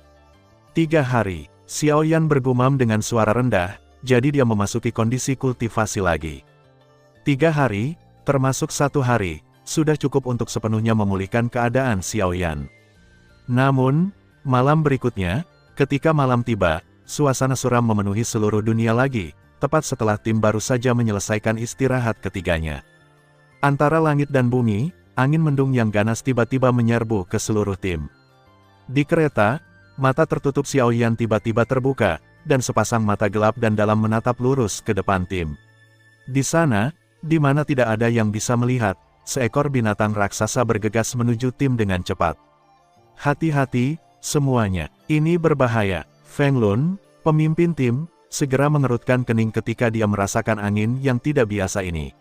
3 hari, Xiao Yan bergumam dengan suara rendah, jadi dia memasuki kondisi kultivasi lagi. 3 hari, termasuk 1 hari, sudah cukup untuk sepenuhnya memulihkan keadaan Xiao Yan. Namun, malam berikutnya, ketika malam tiba, suasana suram memenuhi seluruh dunia lagi, tepat setelah tim baru saja menyelesaikan istirahat ketiganya. Antara langit dan bumi, angin mendung yang ganas tiba-tiba menyerbu ke seluruh tim. Di kereta, mata tertutup Xiao Yan tiba-tiba terbuka, dan sepasang mata gelap dan dalam menatap lurus ke depan tim. Di sana, di mana tidak ada yang bisa melihat, seekor binatang raksasa bergegas menuju tim dengan cepat. Hati-hati, semuanya, ini berbahaya. Feng Lun, pemimpin tim, segera mengerutkan kening ketika dia merasakan angin yang tidak biasa ini.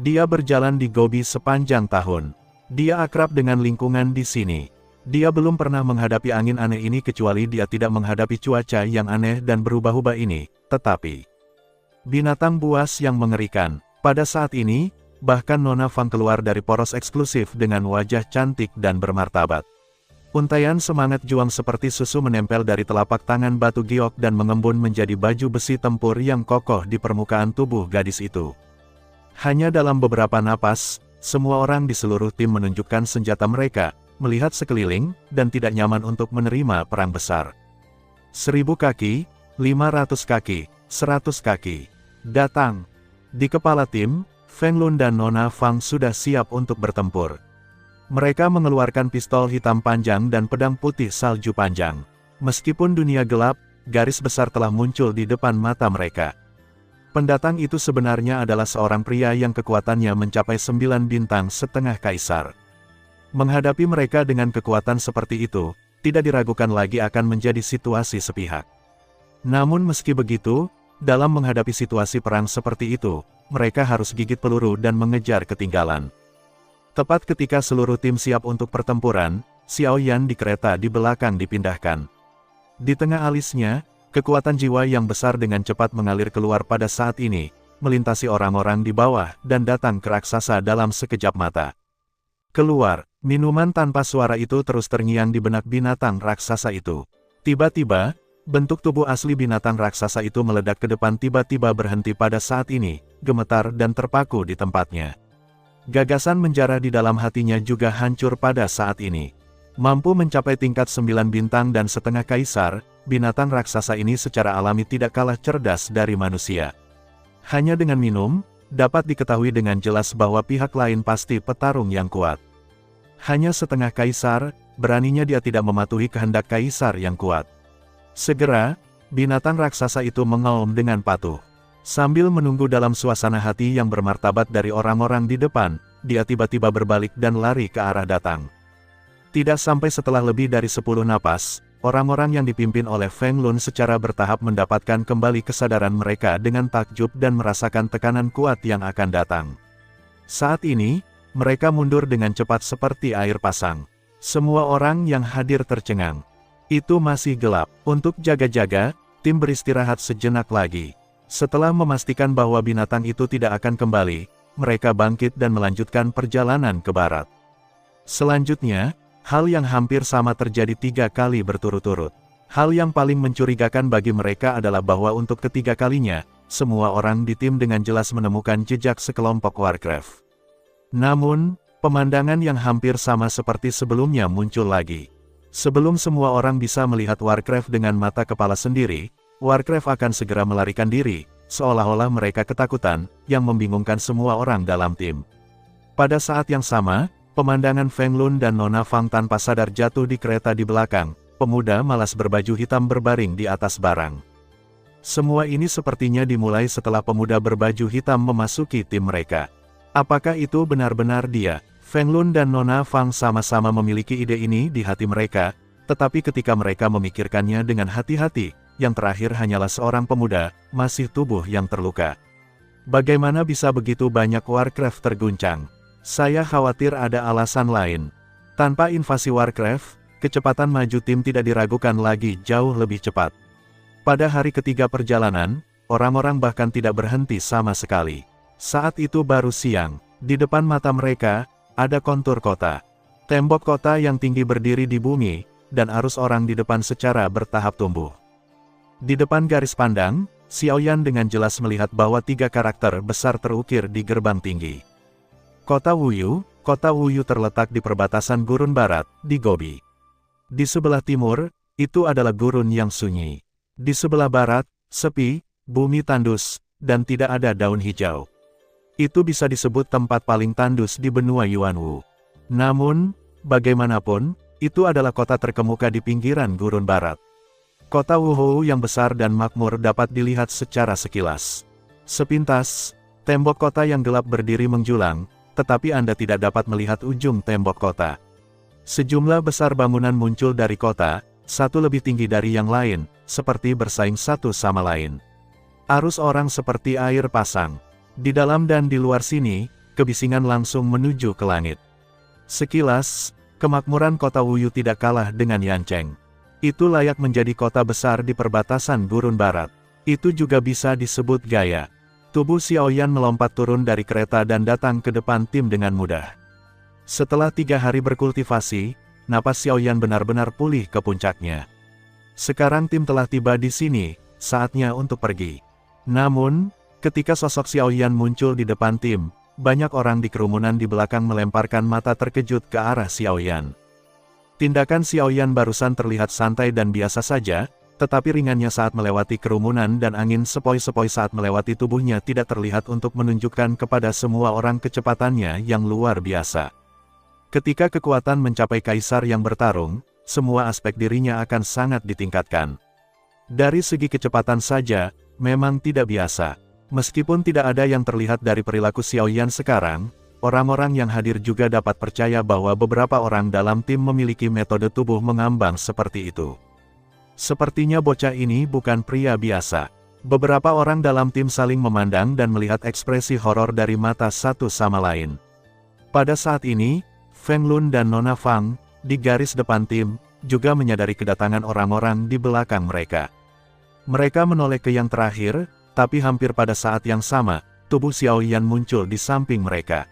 Dia berjalan di Gobi sepanjang tahun. Dia akrab dengan lingkungan di sini. Dia belum pernah menghadapi angin aneh ini kecuali dia tidak menghadapi cuaca yang aneh dan berubah-ubah ini, tetapi binatang buas yang mengerikan. Pada saat ini, bahkan Nona Fang keluar dari poros eksklusif dengan wajah cantik dan bermartabat. Untaian semangat juang seperti susu menempel dari telapak tangan batu giok dan mengembun menjadi baju besi tempur yang kokoh di permukaan tubuh gadis itu. Hanya dalam beberapa napas, semua orang di seluruh tim menunjukkan senjata mereka, melihat sekeliling, dan tidak nyaman untuk menerima perang besar. 1000 kaki, 500 kaki, 100 kaki. Datang. Di kepala tim, Feng Lun dan Nona Fang sudah siap untuk bertempur. Mereka mengeluarkan pistol hitam panjang dan pedang putih salju panjang. Meskipun dunia gelap, garis besar telah muncul di depan mata mereka. Pendatang itu sebenarnya adalah seorang pria yang kekuatannya mencapai 9 bintang setengah kaisar. Menghadapi mereka dengan kekuatan seperti itu, tidak diragukan lagi akan menjadi situasi sepihak. Namun meski begitu, dalam menghadapi situasi perang seperti itu, mereka harus gigit peluru dan mengejar ketinggalan. Tepat ketika seluruh tim siap untuk pertempuran, Xiao Yan di kereta di belakang dipindahkan. Di tengah alisnya, kekuatan jiwa yang besar dengan cepat mengalir keluar pada saat ini, melintasi orang-orang di bawah dan datang ke raksasa dalam sekejap mata. Keluar, minuman tanpa suara itu terus terngiang di benak binatang raksasa itu. Tiba-tiba, bentuk tubuh asli binatang raksasa itu meledak ke depan tiba-tiba berhenti pada saat ini, gemetar dan terpaku di tempatnya. Gagasan menjarah di dalam hatinya juga hancur pada saat ini. Mampu mencapai tingkat 9 bintang dan setengah kaisar, binatang raksasa ini secara alami tidak kalah cerdas dari manusia. Hanya dengan minum, dapat diketahui dengan jelas bahwa pihak lain pasti petarung yang kuat. Hanya setengah kaisar, beraninya dia tidak mematuhi kehendak kaisar yang kuat. Segera, binatang raksasa itu mengaum dengan patuh. Sambil menunggu dalam suasana hati yang bermartabat dari orang-orang di depan, dia tiba-tiba berbalik dan lari ke arah datang. Tidak sampai setelah lebih dari 10 napas, orang-orang yang dipimpin oleh Feng Lun secara bertahap mendapatkan kembali kesadaran mereka dengan takjub dan merasakan tekanan kuat yang akan datang. Saat ini, mereka mundur dengan cepat seperti air pasang. Semua orang yang hadir tercengang. Itu masih gelap. Untuk jaga-jaga, tim beristirahat sejenak lagi. Setelah memastikan bahwa binatang itu tidak akan kembali, mereka bangkit dan melanjutkan perjalanan ke barat. Selanjutnya, hal yang hampir sama terjadi 3 kali berturut-turut. Hal yang paling mencurigakan bagi mereka adalah bahwa untuk ketiga kalinya, semua orang di tim dengan jelas menemukan jejak sekelompok Warcraft. Namun, pemandangan yang hampir sama seperti sebelumnya muncul lagi. Sebelum semua orang bisa melihat Warcraft dengan mata kepala sendiri, Warcraft akan segera melarikan diri, seolah-olah mereka ketakutan, yang membingungkan semua orang dalam tim. Pada saat yang sama, pemandangan Feng Lun dan Nona Fang tanpa sadar jatuh di kereta di belakang, pemuda malas berbaju hitam berbaring di atas barang. Semua ini sepertinya dimulai setelah pemuda berbaju hitam memasuki tim mereka. Apakah itu benar-benar dia? Feng Lun dan Nona Fang sama-sama memiliki ide ini di hati mereka, tetapi ketika mereka memikirkannya dengan hati-hati, yang terakhir hanyalah seorang pemuda, masih tubuh yang terluka. Bagaimana bisa begitu banyak Warcraft terguncang? Saya khawatir ada alasan lain. Tanpa invasi Warcraft, kecepatan maju tim tidak diragukan lagi jauh lebih cepat. Pada hari ketiga perjalanan, orang-orang bahkan tidak berhenti sama sekali. Saat itu baru siang, di depan mata mereka, ada kontur kota. Tembok kota yang tinggi berdiri di bumi, dan arus orang di depan secara bertahap tumbuh. Di depan garis pandang, Xiaoyan dengan jelas melihat bahwa 3 karakter besar terukir di gerbang tinggi. Kota Wuyu terletak di perbatasan gurun barat, di Gobi. Di sebelah timur, itu adalah gurun yang sunyi. Di sebelah barat, sepi, bumi tandus, dan tidak ada daun hijau. Itu bisa disebut tempat paling tandus di benua Yuanwu. Namun, bagaimanapun, itu adalah kota terkemuka di pinggiran gurun barat. Kota Wuhou yang besar dan makmur dapat dilihat secara sekilas. Sepintas, tembok kota yang gelap berdiri menjulang, tetapi Anda tidak dapat melihat ujung tembok kota. Sejumlah besar bangunan muncul dari kota, satu lebih tinggi dari yang lain, seperti bersaing satu sama lain. Arus orang seperti air pasang. Di dalam dan di luar sini, kebisingan langsung menuju ke langit. Sekilas, kemakmuran kota Wuyu tidak kalah dengan Yancheng. Itu layak menjadi kota besar di perbatasan gurun barat. Itu juga bisa disebut gaya. Tubuh Xiaoyan melompat turun dari kereta dan datang ke depan tim dengan mudah. Setelah 3 hari berkultivasi, napas Xiaoyan benar-benar pulih ke puncaknya. Sekarang tim telah tiba di sini, saatnya untuk pergi. Namun, ketika sosok Xiaoyan muncul di depan tim, banyak orang di kerumunan di belakang melemparkan mata terkejut ke arah Xiaoyan. Tindakan Xiaoyan barusan terlihat santai dan biasa saja, tetapi ringannya saat melewati kerumunan dan angin sepoi-sepoi saat melewati tubuhnya tidak terlihat untuk menunjukkan kepada semua orang kecepatannya yang luar biasa. Ketika kekuatan mencapai kaisar yang bertarung, semua aspek dirinya akan sangat ditingkatkan. Dari segi kecepatan saja, memang tidak biasa. Meskipun tidak ada yang terlihat dari perilaku Xiaoyan sekarang, orang-orang yang hadir juga dapat percaya bahwa beberapa orang dalam tim memiliki metode tubuh mengambang seperti itu. Sepertinya bocah ini bukan pria biasa. Beberapa orang dalam tim saling memandang dan melihat ekspresi horor dari mata satu sama lain. Pada saat ini, Feng Lun dan Nona Fang, di garis depan tim, juga menyadari kedatangan orang-orang di belakang mereka. Mereka menoleh ke yang terakhir, tapi hampir pada saat yang sama, tubuh Xiaoyan muncul di samping mereka.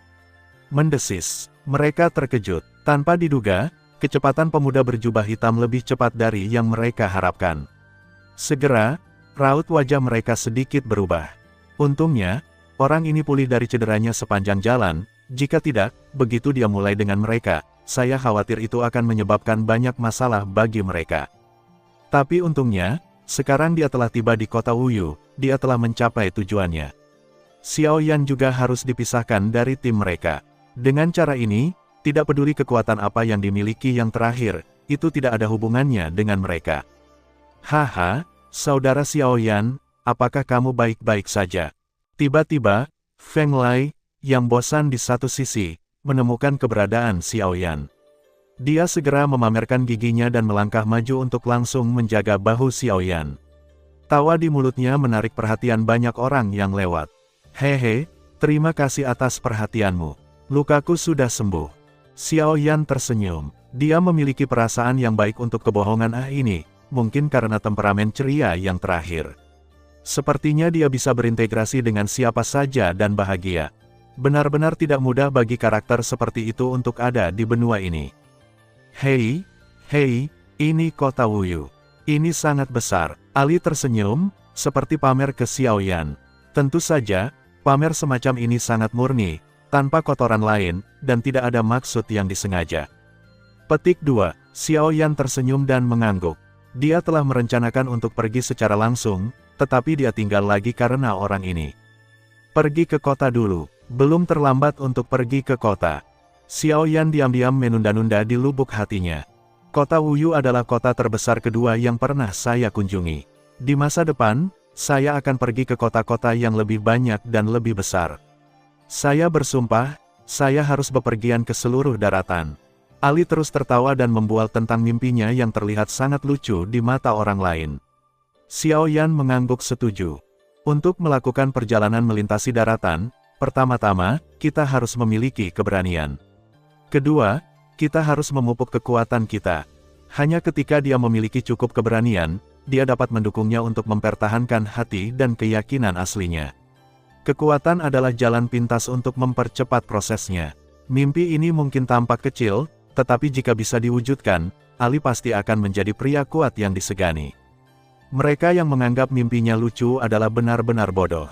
Mendesis, mereka terkejut. Tanpa diduga, kecepatan pemuda berjubah hitam lebih cepat dari yang mereka harapkan. Segera, raut wajah mereka sedikit berubah. Untungnya, orang ini pulih dari cederanya sepanjang jalan, jika tidak, begitu dia mulai dengan mereka, saya khawatir itu akan menyebabkan banyak masalah bagi mereka. Tapi untungnya, sekarang dia telah tiba di kota Wuyu, dia telah mencapai tujuannya. Xiaoyan juga harus dipisahkan dari tim mereka. Dengan cara ini, tidak peduli kekuatan apa yang dimiliki yang terakhir, itu tidak ada hubungannya dengan mereka. Haha, saudara Xiaoyan, apakah kamu baik-baik saja? Tiba-tiba, Feng Lai, yang bosan di satu sisi, menemukan keberadaan Xiaoyan. Dia segera memamerkan giginya dan melangkah maju untuk langsung menjaga bahu Xiaoyan. Tawa di mulutnya menarik perhatian banyak orang yang lewat. Hehe, terima kasih atas perhatianmu. Lukaku sudah sembuh. Xiaoyan tersenyum. Dia memiliki perasaan yang baik untuk kebohongan ini, mungkin karena temperamen ceria yang terakhir. Sepertinya dia bisa berintegrasi dengan siapa saja dan bahagia. Benar-benar tidak mudah bagi karakter seperti itu untuk ada di benua ini. Hei, ini kota Wuyu. Ini sangat besar. Ali tersenyum, seperti pamer ke Xiaoyan. Tentu saja, pamer semacam ini sangat murni, tanpa kotoran lain, dan tidak ada maksud yang disengaja. Petik 2. Xiaoyan tersenyum dan mengangguk. Dia telah merencanakan untuk pergi secara langsung, tetapi dia tinggal lagi karena orang ini. Pergi ke kota dulu. Belum terlambat untuk pergi ke kota. Xiaoyan diam-diam menunda-nunda di lubuk hatinya. Kota Wuyu adalah kota terbesar kedua yang pernah saya kunjungi. Di masa depan, saya akan pergi ke kota-kota yang lebih banyak dan lebih besar. Saya bersumpah, saya harus bepergian ke seluruh daratan. Ali terus tertawa dan membual tentang mimpinya yang terlihat sangat lucu di mata orang lain. Xiao Yan mengangguk setuju. Untuk melakukan perjalanan melintasi daratan, pertama-tama, kita harus memiliki keberanian. Kedua, kita harus memupuk kekuatan kita. Hanya ketika dia memiliki cukup keberanian, dia dapat mendukungnya untuk mempertahankan hati dan keyakinan aslinya. Kekuatan adalah jalan pintas untuk mempercepat prosesnya. Mimpi ini mungkin tampak kecil, tetapi jika bisa diwujudkan, Ali pasti akan menjadi pria kuat yang disegani. Mereka yang menganggap mimpinya lucu adalah benar-benar bodoh.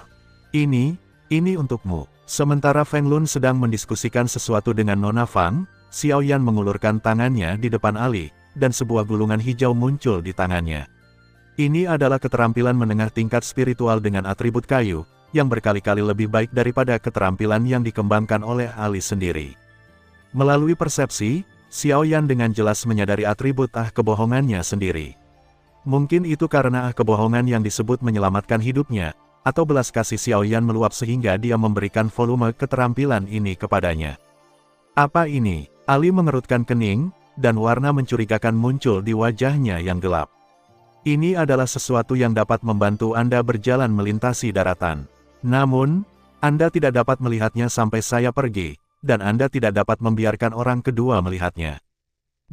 Ini untukmu. Sementara Feng Lun sedang mendiskusikan sesuatu dengan Nona Fang, Xiao Yan mengulurkan tangannya di depan Ali, dan sebuah gulungan hijau muncul di tangannya. Ini adalah keterampilan menengah tingkat spiritual dengan atribut kayu, yang berkali-kali lebih baik daripada keterampilan yang dikembangkan oleh Ali sendiri. Melalui persepsi, Xiao Yan dengan jelas menyadari atribut kebohongannya sendiri. Mungkin itu karena kebohongan yang disebut menyelamatkan hidupnya, atau belas kasih Xiao Yan meluap sehingga dia memberikan volume keterampilan ini kepadanya. Apa ini? Ali mengerutkan kening, dan warna mencurigakan muncul di wajahnya yang gelap. Ini adalah sesuatu yang dapat membantu Anda berjalan melintasi daratan. Namun, Anda tidak dapat melihatnya sampai saya pergi, dan Anda tidak dapat membiarkan orang kedua melihatnya.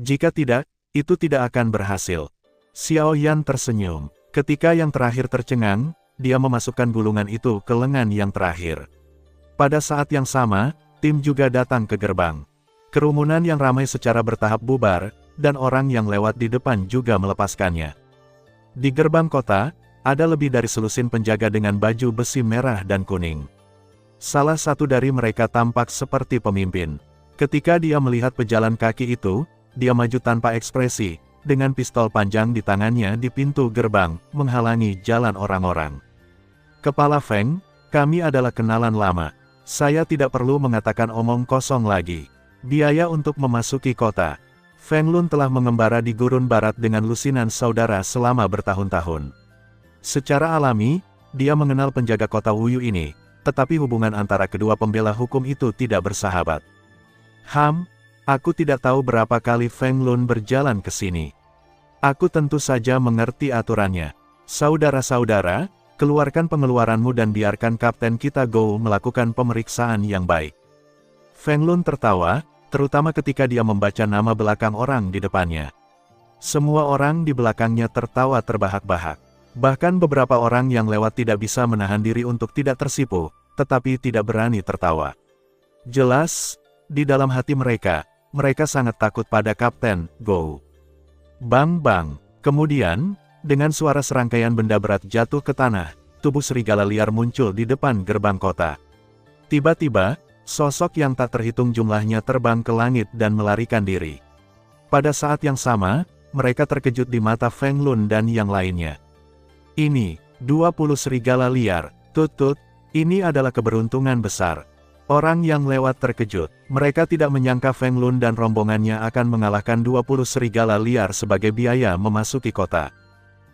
Jika tidak, itu tidak akan berhasil. Xiao Yan tersenyum. Ketika yang terakhir tercengang, dia memasukkan gulungan itu ke lengan yang terakhir. Pada saat yang sama, tim juga datang ke gerbang. Kerumunan yang ramai secara bertahap bubar, dan orang yang lewat di depan juga melepaskannya. Di gerbang kota, ada lebih dari selusin penjaga dengan baju besi merah dan kuning. Salah satu dari mereka tampak seperti pemimpin. Ketika dia melihat pejalan kaki itu, dia maju tanpa ekspresi, dengan pistol panjang di tangannya di pintu gerbang, menghalangi jalan orang-orang. Kepala Feng, kami adalah kenalan lama. Saya tidak perlu mengatakan omong kosong lagi. Biaya untuk memasuki kota. Feng Lun telah mengembara di gurun barat dengan lusinan saudara selama bertahun-tahun. Secara alami, dia mengenal penjaga kota Wuyu ini, tetapi hubungan antara kedua pembela hukum itu tidak bersahabat. Aku tidak tahu berapa kali Feng Lun berjalan ke sini. Aku tentu saja mengerti aturannya. Saudara-saudara, keluarkan pengeluaranmu dan biarkan Kapten kita Go melakukan pemeriksaan yang baik. Feng Lun tertawa, terutama ketika dia membaca nama belakang orang di depannya. Semua orang di belakangnya tertawa terbahak-bahak. Bahkan beberapa orang yang lewat tidak bisa menahan diri untuk tidak tersipu, tetapi tidak berani tertawa. Jelas, di dalam hati mereka sangat takut pada Kapten Go. Bang-bang. Kemudian, dengan suara serangkaian benda berat jatuh ke tanah, tubuh serigala liar muncul di depan gerbang kota. Tiba-tiba, sosok yang tak terhitung jumlahnya terbang ke langit dan melarikan diri. Pada saat yang sama, mereka terkejut di mata Feng Lun dan yang lainnya. Ini, 20 serigala liar, tut-tut, ini adalah keberuntungan besar. Orang yang lewat terkejut. Mereka tidak menyangka Feng Lun dan rombongannya akan mengalahkan 20 serigala liar sebagai biaya memasuki kota.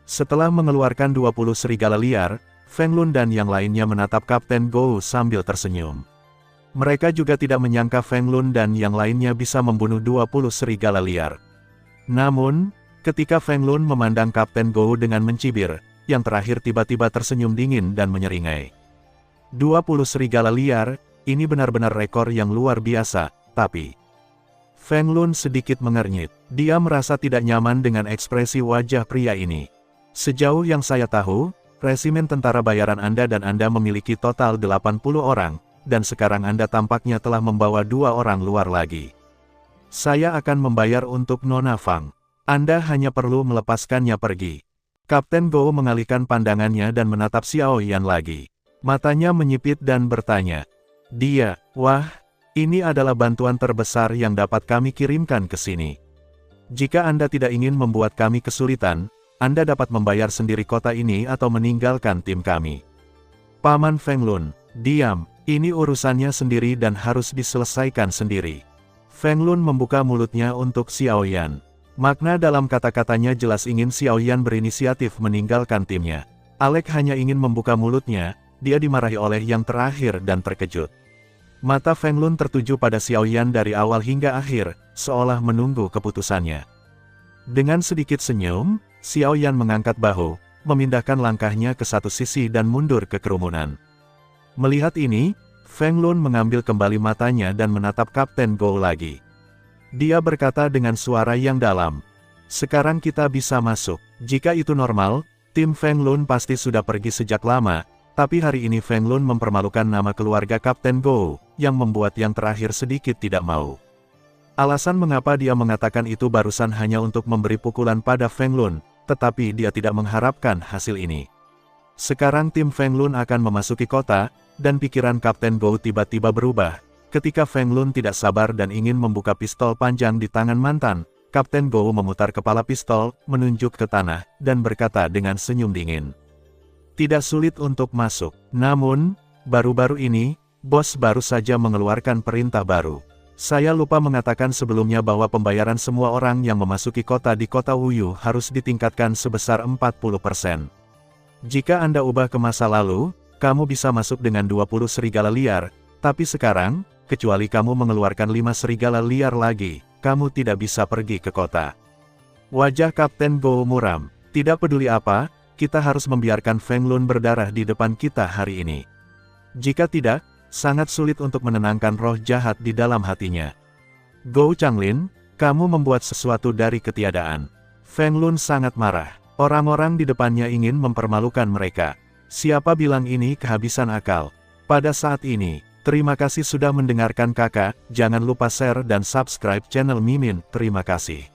Setelah mengeluarkan 20 serigala liar, Feng Lun dan yang lainnya menatap Kapten Go sambil tersenyum. Mereka juga tidak menyangka Feng Lun dan yang lainnya bisa membunuh 20 serigala liar. Namun, ketika Feng Lun memandang Kapten Go dengan mencibir, yang terakhir tiba-tiba tersenyum dingin dan menyeringai. 20 serigala liar, ini benar-benar rekor yang luar biasa, tapi... Feng Lun sedikit mengernyit. Dia merasa tidak nyaman dengan ekspresi wajah pria ini. Sejauh yang saya tahu, resimen tentara bayaran Anda dan Anda memiliki total 80 orang, dan sekarang Anda tampaknya telah membawa 2 orang luar lagi. Saya akan membayar untuk Nona Fang. Anda hanya perlu melepaskannya pergi. Kapten Go mengalihkan pandangannya dan menatap Xiao Yan lagi. Matanya menyipit dan bertanya. Wah, ini adalah bantuan terbesar yang dapat kami kirimkan ke sini. Jika Anda tidak ingin membuat kami kesulitan, Anda dapat membayar sendiri kota ini atau meninggalkan tim kami. Paman Feng Lun, diam, ini urusannya sendiri dan harus diselesaikan sendiri. Feng Lun membuka mulutnya untuk Xiao Yan. Makna dalam kata-katanya jelas ingin Xiaoyan berinisiatif meninggalkan timnya. Alex hanya ingin membuka mulutnya, dia dimarahi oleh yang terakhir dan terkejut. Mata Feng Lun tertuju pada Xiaoyan dari awal hingga akhir, seolah menunggu keputusannya. Dengan sedikit senyum, Xiaoyan mengangkat bahu, memindahkan langkahnya ke satu sisi dan mundur ke kerumunan. Melihat ini, Feng Lun mengambil kembali matanya dan menatap Kapten Gou lagi. Dia berkata dengan suara yang dalam, "Sekarang kita bisa masuk." Jika itu normal, tim Feng Lun pasti sudah pergi sejak lama, tapi hari ini Feng Lun mempermalukan nama keluarga Kapten Gou, yang membuat yang terakhir sedikit tidak mau. Alasan mengapa dia mengatakan itu barusan hanya untuk memberi pukulan pada Feng Lun, tetapi dia tidak mengharapkan hasil ini. Sekarang tim Feng Lun akan memasuki kota, dan pikiran Kapten Gou tiba-tiba berubah. Ketika Feng Lun tidak sabar dan ingin membuka pistol panjang di tangan mantan, Kapten Gou memutar kepala pistol, menunjuk ke tanah, dan berkata dengan senyum dingin. Tidak sulit untuk masuk. Namun, baru-baru ini, bos baru saja mengeluarkan perintah baru. Saya lupa mengatakan sebelumnya bahwa pembayaran semua orang yang memasuki kota di kota Wuyu harus ditingkatkan sebesar 40%. Jika Anda ubah ke masa lalu, kamu bisa masuk dengan 20 serigala liar, tapi sekarang, kecuali kamu mengeluarkan 5 serigala liar lagi, kamu tidak bisa pergi ke kota. Wajah Kapten Gou muram. Tidak peduli apa, kita harus membiarkan Feng Lun berdarah di depan kita hari ini. Jika tidak, sangat sulit untuk menenangkan roh jahat di dalam hatinya. Gou Changlin, kamu membuat sesuatu dari ketiadaan. Feng Lun sangat marah. Orang-orang di depannya ingin mempermalukan mereka. Siapa bilang ini kehabisan akal? Pada saat ini, terima kasih sudah mendengarkan kakak, jangan lupa share dan subscribe channel Mimin, terima kasih.